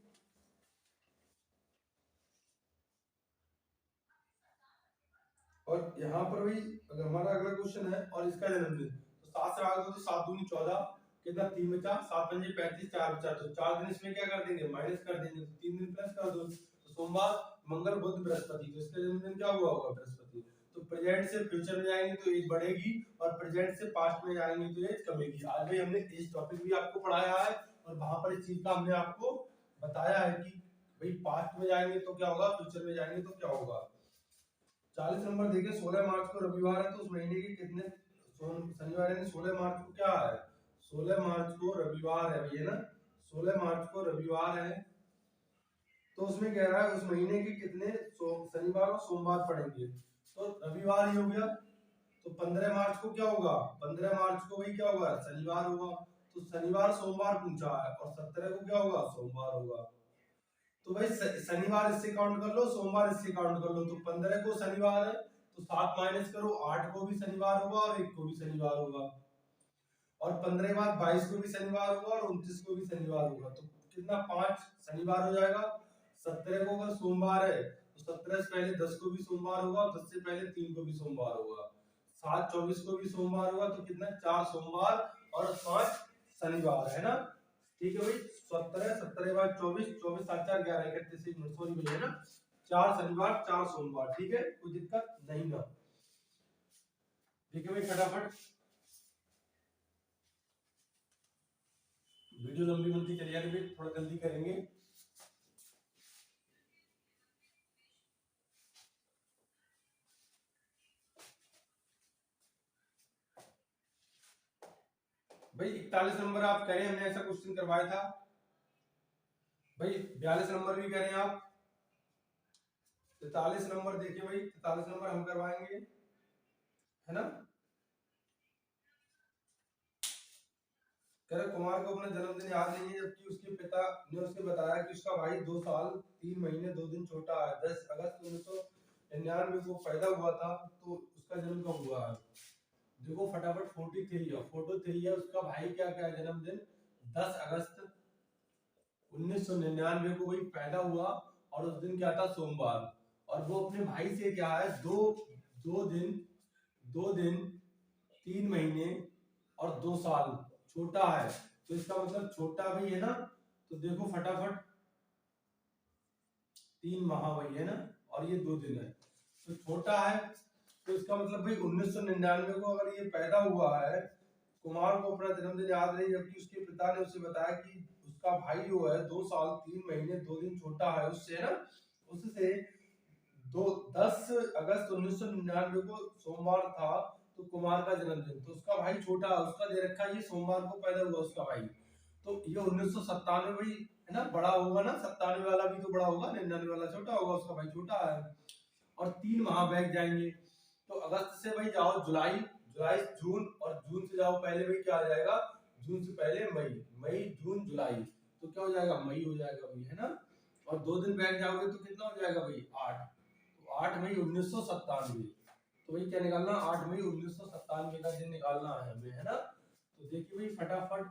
और यहाँ पर भी अगर हमारा अगला क्वेश्चन है और इसका जन्मदिन, तो 7 से भाग दो तो 7 दूनी 14, कितना 3 बचा, 7 पंजे 35, 4 बचा, तो 4 दिन इसमें क्या कर देंगे माइनस कर देंगे, तो 3 दिन प्लस कर दो, तो सोमवार मंगल बुध बृहस्पति, तो इसका जन्मदिन क्या हुआ होगा बृहस्पति, तो प्रेजेंट से फ्यूचर में जाएंगे तो एज बढ़ेगी और प्रेजेंट से पास्ट में जाएंगे तो एज कमेगी। आज भाई हमने एज टॉपिक भी आपको पढ़ाया है और वहां पर इस चीज का हमने आपको बताया है कि भाई पास्ट में जाएंगे तो क्या होगा, फ्यूचर में जाएंगे तो क्या होगा। 40 नंबर देखिए, 16 मार्च को रविवार है, तो उस महीने के कितने शनिवार, यानी 16 मार्च को क्या है, 16 मार्च को रविवार है भैया ना, 16 मार्च को रविवार है, तो उसमें कह रहा है उस महीने के कितने शनिवार और सोमवार पड़ेंगे, तो रविवार ही हो गया, तो 15 मार्च को क्या होगा, 15 मार्च को वही क्या होगा शनिवार होगा, तो शनिवार सोमवार पूछा है और 17 को क्या होगा सोमवार होगा, तो भाई शनिवार इससे काउंट कर लो, सोमवार इससे काउंट कर लो, तो 15 को शनिवार है तो 7 माइनस करो, 8 को भी शनिवार होगा और 1 को भी शनिवार होगा, और 15 के बाद 22 को भी शनिवार होगा और 29 को भी शनिवार होगा, तो कितना 5 शनिवार हो जाएगा। 17 को अगर सोमवार है तो 17 से पहले 10 को भी सोमवार होगा, 10 से पहले 3 को भी सोमवार होगा, 7 24 को भी सोमवार होगा, तो कितना 4 सोमवार और 5 शनिवार है ना। ठीक है भाई, 17 17 बाद 24 24 7 4 11 31 मिनट सॉरी भैया ना, 4 शनिवार 4 सोमवार। ठीक है, कोई दिक्कत नहीं ना। ठीक है भाई, फटाफट वीडियो लंबी बनती चली जा रही है, थोड़ा जल्दी करेंगे। भाई 41 नंबर आप करें, हमने ऐसा क्वेश्चन करवाया था। भाई 42 नंबर भी करें आप। 43 नंबर देखिए भाई, 43 नंबर हम करवाएंगे, है ना। कुमार को अपना जन्मदिन याद नहीं है, जबकि उसके पिता ने उसे बताया कि उसका भाई 2 साल 3 महीने 2 दिन छोटा है। 10 अगस्त 1999 को पैदा हुआ था, तो उसका जन्म कब हुआ है। देखो फटाफट 43 है, फोटो 3 है, उसका भाई क्या क्या है जन्मदिन 10 अगस्त 1999 को वही पैदा हुआ, और उस दिन क्या था सोमवार। और वो अपने भाई से क्या है दो दिन 3 महीने और 2 साल छोटा है। तो इसका मतलब छोटा भाई है ना। तो देखो फटाफट 3 माह भाई है ना, और ये 2 दिन है, तो छोटा है। तो इसका मतलब भाई 1999 को अगर ये पैदा हुआ है, कुमार को अपना जन्मदिन याद नहीं, जबकि उसके पिता ने उसे बताया कि उसका भाई जो है 2 साल 3 महीने 2 दिन छोटा है उससे, है ना। उससे 10 अगस्त 1999 को सोमवार था, तो कुमार का जन्मदिन, तो उसका भाई छोटा, उसका दे रखा है ये सोमवार को पैदा हुआ उसका भाई, तो ये 1997 भाई है ना, बड़ा होगा ना, 97 वाला भी तो बड़ा होगा, 99 वाला छोटा होगा, उसका भाई छोटा है। और 3 माह बैक जाएंगे, तो अगस्त से भाई जाओ जुलाई, जुलाई जून, और जून से जाओ पहले भाई क्या आ जाएगा, जून से पहले मई, मई जून जुलाई, तो क्या हो जाएगा मई हो जाएगा भाई, है ना। और 2 दिन बैक जाओगे तो कितना हो जाएगा भाई 8, तो 8 मई 1997, तो भाई क्या निकालना 8 मई 1997 का दिन निकालना है हमें, है ना। तो देखिए भाई फटाफट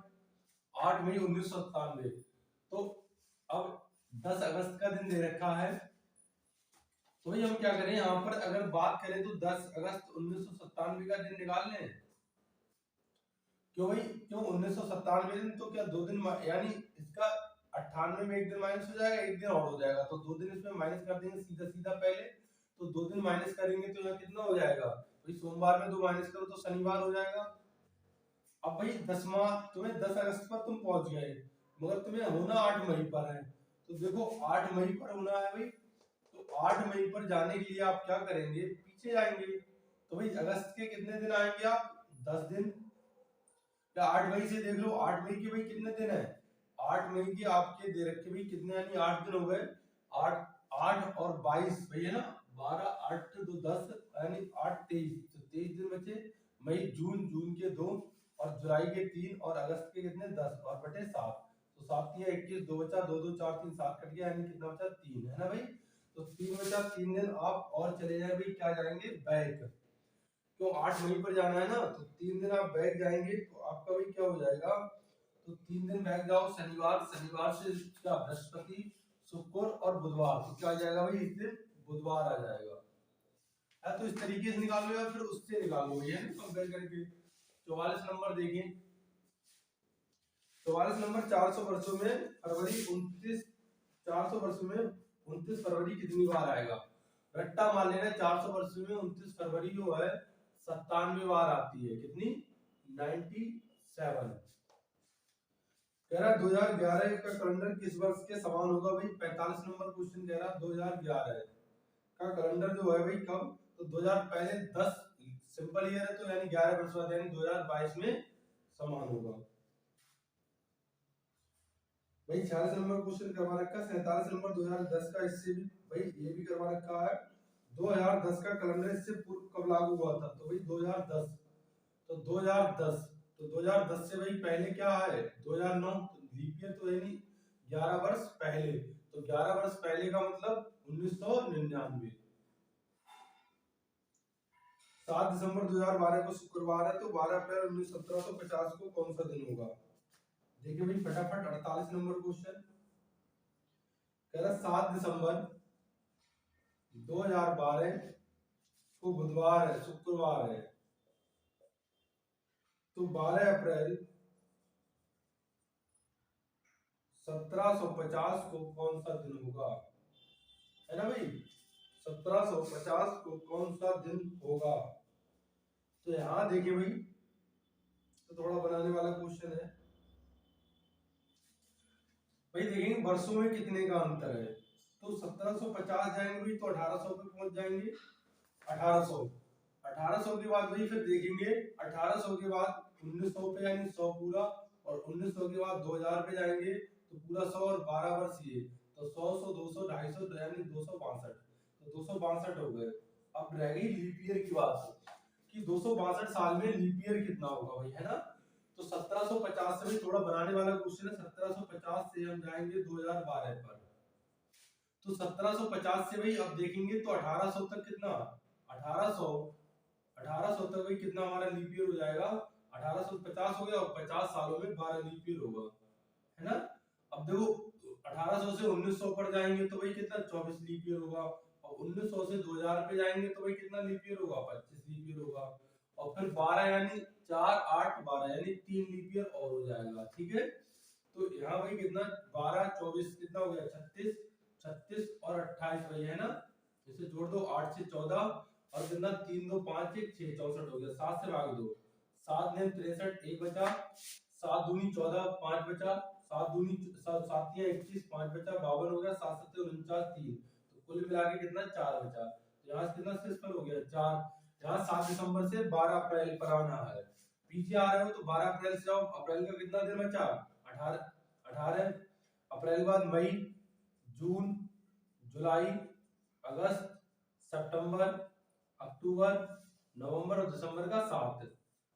8 मई 1997, तो अब 10 अगस्त का दिन दे रखा है, तो भाई हम क्या करें यहाँ पर, अगर बात करें तो 10 अगस्त 1997 का दिन निकाल लें। क्यों भाई, क्यों 1997 दिन, तो क्या 2 दिन यानी इसका 98 में 1 दिन माइनस हो जाएगा, 1 दिन और हो जाएगा, तो 2 दिन इसमें माइनस कर देंगे सीधा सीधा पहले, तो 2 दिन माइनस करेंगे तो यहाँ कितना हो जाएगा भाई, सोमवार में 2 माइनस करो तो शनिवार हो जाएगा। अब भाई 10वां तुम्हें 10 अगस्त पर तुम पहुंच गए, मगर तुम्हें होना 8 मई पर है, तो देखो 8 मई पर होना है भाई, तो 8 मई पर जाने के लिए आप क्या करेंगे, पीछे जाएंगे, तो भाई अगस्त के कितने दिन आएंगे आप 10 दिन, या 8 मई से देख लो, 8 मई के भाई कितने दिन है, 8 मई के आपके दे रखे भाई कितने, यानी 8 दिन हो गए, 8 8 और 22 भाई है ना, 12 8 2 10 यानी 8 23, तो 23 दिन बचे, मई जून, जून के 2 और जुलाई के 3 और अगस्त के कितने 10 और बटे 7, तो 7 या 21, 2 बचा, 2 2 4 3 7 कट गया, यानी कितना बचा 3, है ना भाई। तो 3 बचा, 3 दिन आप और चले जाए भाई, क्या जाएंगे बैक, तो 8 मई पर जाना है ना, तो 3 दिन आप बैक जाएंगे, तो आपका भाई क्या हो जाएगा, तो 3 दिन बैक जाओ, शनिवार, शनिवार से क्या बृहस्पति, शुक्र और बुधवार, तो क्या आ जाएगा भाई इस दिन बुधवार आ जाएगा, है। तो इस तरीके से निकाल लो, या फिर उससे निकाल लो ये कंपेयर करके। 44 नंबर देखिए, 44 नंबर, 400 वर्षों में फरवरी 29, 400 वर्षों में 29 फरवरी कितनी बार आएगा, रट्टा मान लेना 400 वर्षों में 29 फरवरी जो है 97 बार आती है, कितनी 97। कह रहा 2011 का कैलेंडर किस वर्ष के समान होगा भाई, 45 नंबर क्वेश्चन कह रहा 2011 का कैलेंडर जो है भाई कब, तो 2000 पहले 10 सिंपल ईयर है, तो यानी 11 वर्ष बाद यानी 2022 में समान होगा भाई। 46 नंबर क्वेश्चन करवा रखा है, 47 नंबर 2010 का, इससे भी भाई ये भी करवा रखा है, 2010 का कैलेंडर इससे पूर्व कब लागू हुआ था, तो भाई 2010, तो 2010, तो 2010 से भाई पहले क्या है 2009, तो लीप ईयर तो है नहीं, 11 वर्ष पहले, तो 11 वर्ष पहले का मतलब 1999। 7 दिसंबर 2012 को शुक्रवार है, तो 12 अप्रैल 1917 को 50 को कौन सा दिन होगा, देखिए भाई फटाफट 48 नंबर क्वेश्चन कह रहा 7 दिसंबर 2012 को बुधवार है, शुक्रवार है, तो 12 अप्रैल 1750 को कौन सा दिन होगा, है ना भाई। 1750 को कौन सा दिन होगा। तो यहां देखिए भाई, तो थोड़ा बनाने वाला क्वेश्चन है भाई। देखेंगे वर्षों में कितने का अंतर है, तो 1750 जाएंगे भाई तो 1800 पे पहुंच जाएंगे। 1800 1800 के बाद भाई फिर देखेंगे 1800 के बाद 1900 पे यानी 100 पूरा, और 1900 के बाद 2000 पे जाएंगे तो पूरा 100 और 12 वर्ष ये, तो 100 100 200 250 यानी 262, तो 262 हो गए। अब रह गई लीप ईयर की बात कि 262 साल में लीप ईयर कितना होगा भाई, है ना। तो 1750 से भी थोड़ा बनाने वाला क्वेश्चन है। 1750 से हम जाएंगे 2012 पर, तो 1750 से भाई अब देखेंगे तो 1800 तक कितना, 1800 1800 तक भाई कितना हमारा लीप ईयर हो जाएगा। 1850 हो गया और 50 सालों में 12 लीप ईयर होगा, है ना। अब देखो 1800 से 1900 पर जाएंगे तो भाई कितना 24 लीप ईयर होगा, और 1900 से 2000 पे जाएंगे तो भाई कितना लीप ईयर होगा, 25 लीप ईयर होगा, और फिर 12 यानी 4 8 12 यानी 3 लीप ईयर और हो जाएगा, ठीक है। तो यहाँ भाई कितना 12 24 कितना हो गया 36, 36 और 28 भाई, है ना। इसे जोड़ दो 8 से 14 और कितना 3 2 5 1 6 64 हो गया। 7 से भाग दो, 7 ने 63 1 बचा, 7 दूनी 14 5 बचा, 7 दूनी 7 7 21 5 बचा 52 हो गया, 7 7 49 3, तो कुल मिला के कितना 4 बचा। तो यहाँ से कितना सिंपल हो गया 4। यहाँ 7 दिसंबर से 12 अप्रैल पर आना है, पीछे आ रहे हो तो 12 अप्रैल से जाओ। अप्रैल का कितना दिन बचा 18 18, अप्रैल बाद मई जून जुलाई अगस्त सितंबर अक्टूबर नवंबर और दिसंबर का 7,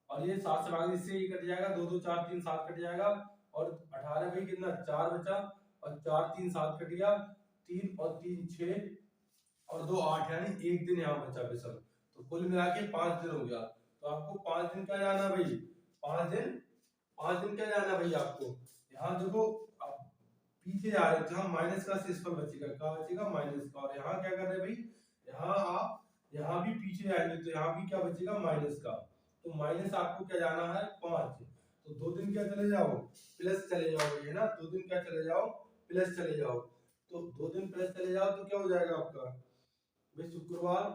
और ये 7 से भाग इससे ये कट जाएगा 2 2 4 3 7 कट जाएगा, और 18 भाई कितना 4 बचा, और 4 3 7 कट गया, 3 और 3 6 और 2 8 यानी एक दिन यहाँ बचा बेसर, तो कुल मिला के 5 दिन हो गया। तो आपको 5 दिन क्या जाना भाई, 5 दिन क्या जाना भाई आपको। यहाँ देखो अब पीछे जा रहे हो, जहाँ माइनस का शेषफल बचेगा, क्या बचेगा माइनस का, और यहाँ क्या कर रहे हैं भाई, यहाँ आप यहाँ भी पीछे जाएंगे तो यहाँ भी क्या बचेगा माइनस का, तो माइनस आपको क्या जाना है 5, तो 2 दिन क्या चले जाओ प्लस चले जाओ, है ना। 2 दिन क्या चले जाओ प्लस चले जाओ, तो 2 दिन प्लस चले जाओ तो क्या हो जाएगा आपका भाई शुक्रवार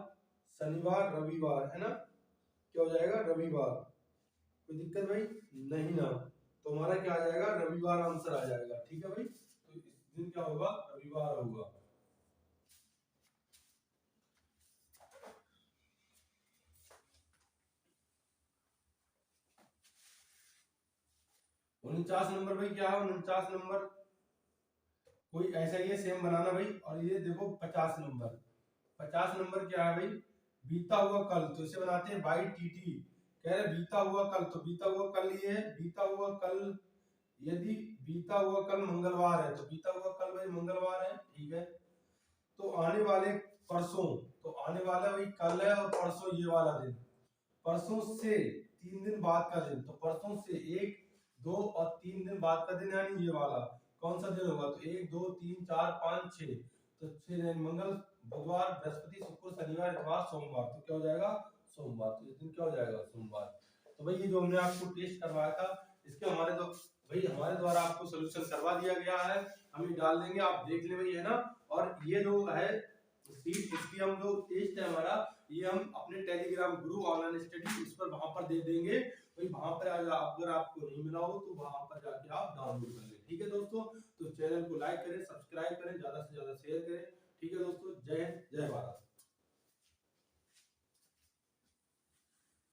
शनिवार रविवार, है ना। क्या हो जाएगा रविवार, कोई दिक्कत भाई नहीं ना, तो हमारा क्या आ जाएगा रविवार आंसर आ जाएगा, ठीक है भाई। तो इस दिन क्या होगा रविवार होगा। उनचास नंबर भाई क्या है 49 नंबर, कोई ऐसा ही है सेम बनाना भाई। और ये देखो 50 नंबर, 50 नंबर क्या है भाई बीता हुआ कल, तो इसे बनाते हैं बाई टीटी। कह रहे बीता हुआ कल, तो बीता हुआ कल ये है, बीता हुआ कल यदि बीता हुआ कल मंगलवार है तो बीता हुआ कल भाई मंगलवार है, ठीक है। तो आने वाले परसों, तो आने वाला भाई कल है और परसों ये वाला दिन, परसों से 3 दिन बाद का दिन, तो परसों से 1 2 और 3 दिन बाद का दिन यानी ये वाला कौन सा दिन होगा, तो 1 2 3 4 5 6, तो 6 दिन मंगल बुधवार बृहस्पति शुक्र शनिवार इतवार सोमवार, तो क्या हो जाएगा सोमवार, तो इस दिन क्या हो जाएगा सोमवार। तो भाई ये जो हमने आपको टेस्ट करवाया था इसके हमारे तो भाई हमारे द्वारा आपको सोल्यूशन करवा दिया गया है, हम ये डाल देंगे आप देख ले भाई, है ना। और ये जो है सीट इसकी हम जो टेस्ट है हमारा ये हम अपने टेलीग्राम ग्रुप ऑनलाइन स्टडी इस पर वहां पर दे देंगे भाई, वहां पर अगर आपको नहीं मिला हो तो वहां पर जाके आप डाउनलोड कर लें, ठीक है दोस्तों। तो चैनल को लाइक करें सब्सक्राइब करें ज्यादा से ज्यादा शेयर करें, ठीक है दोस्तों। जय हिंद जय भारत।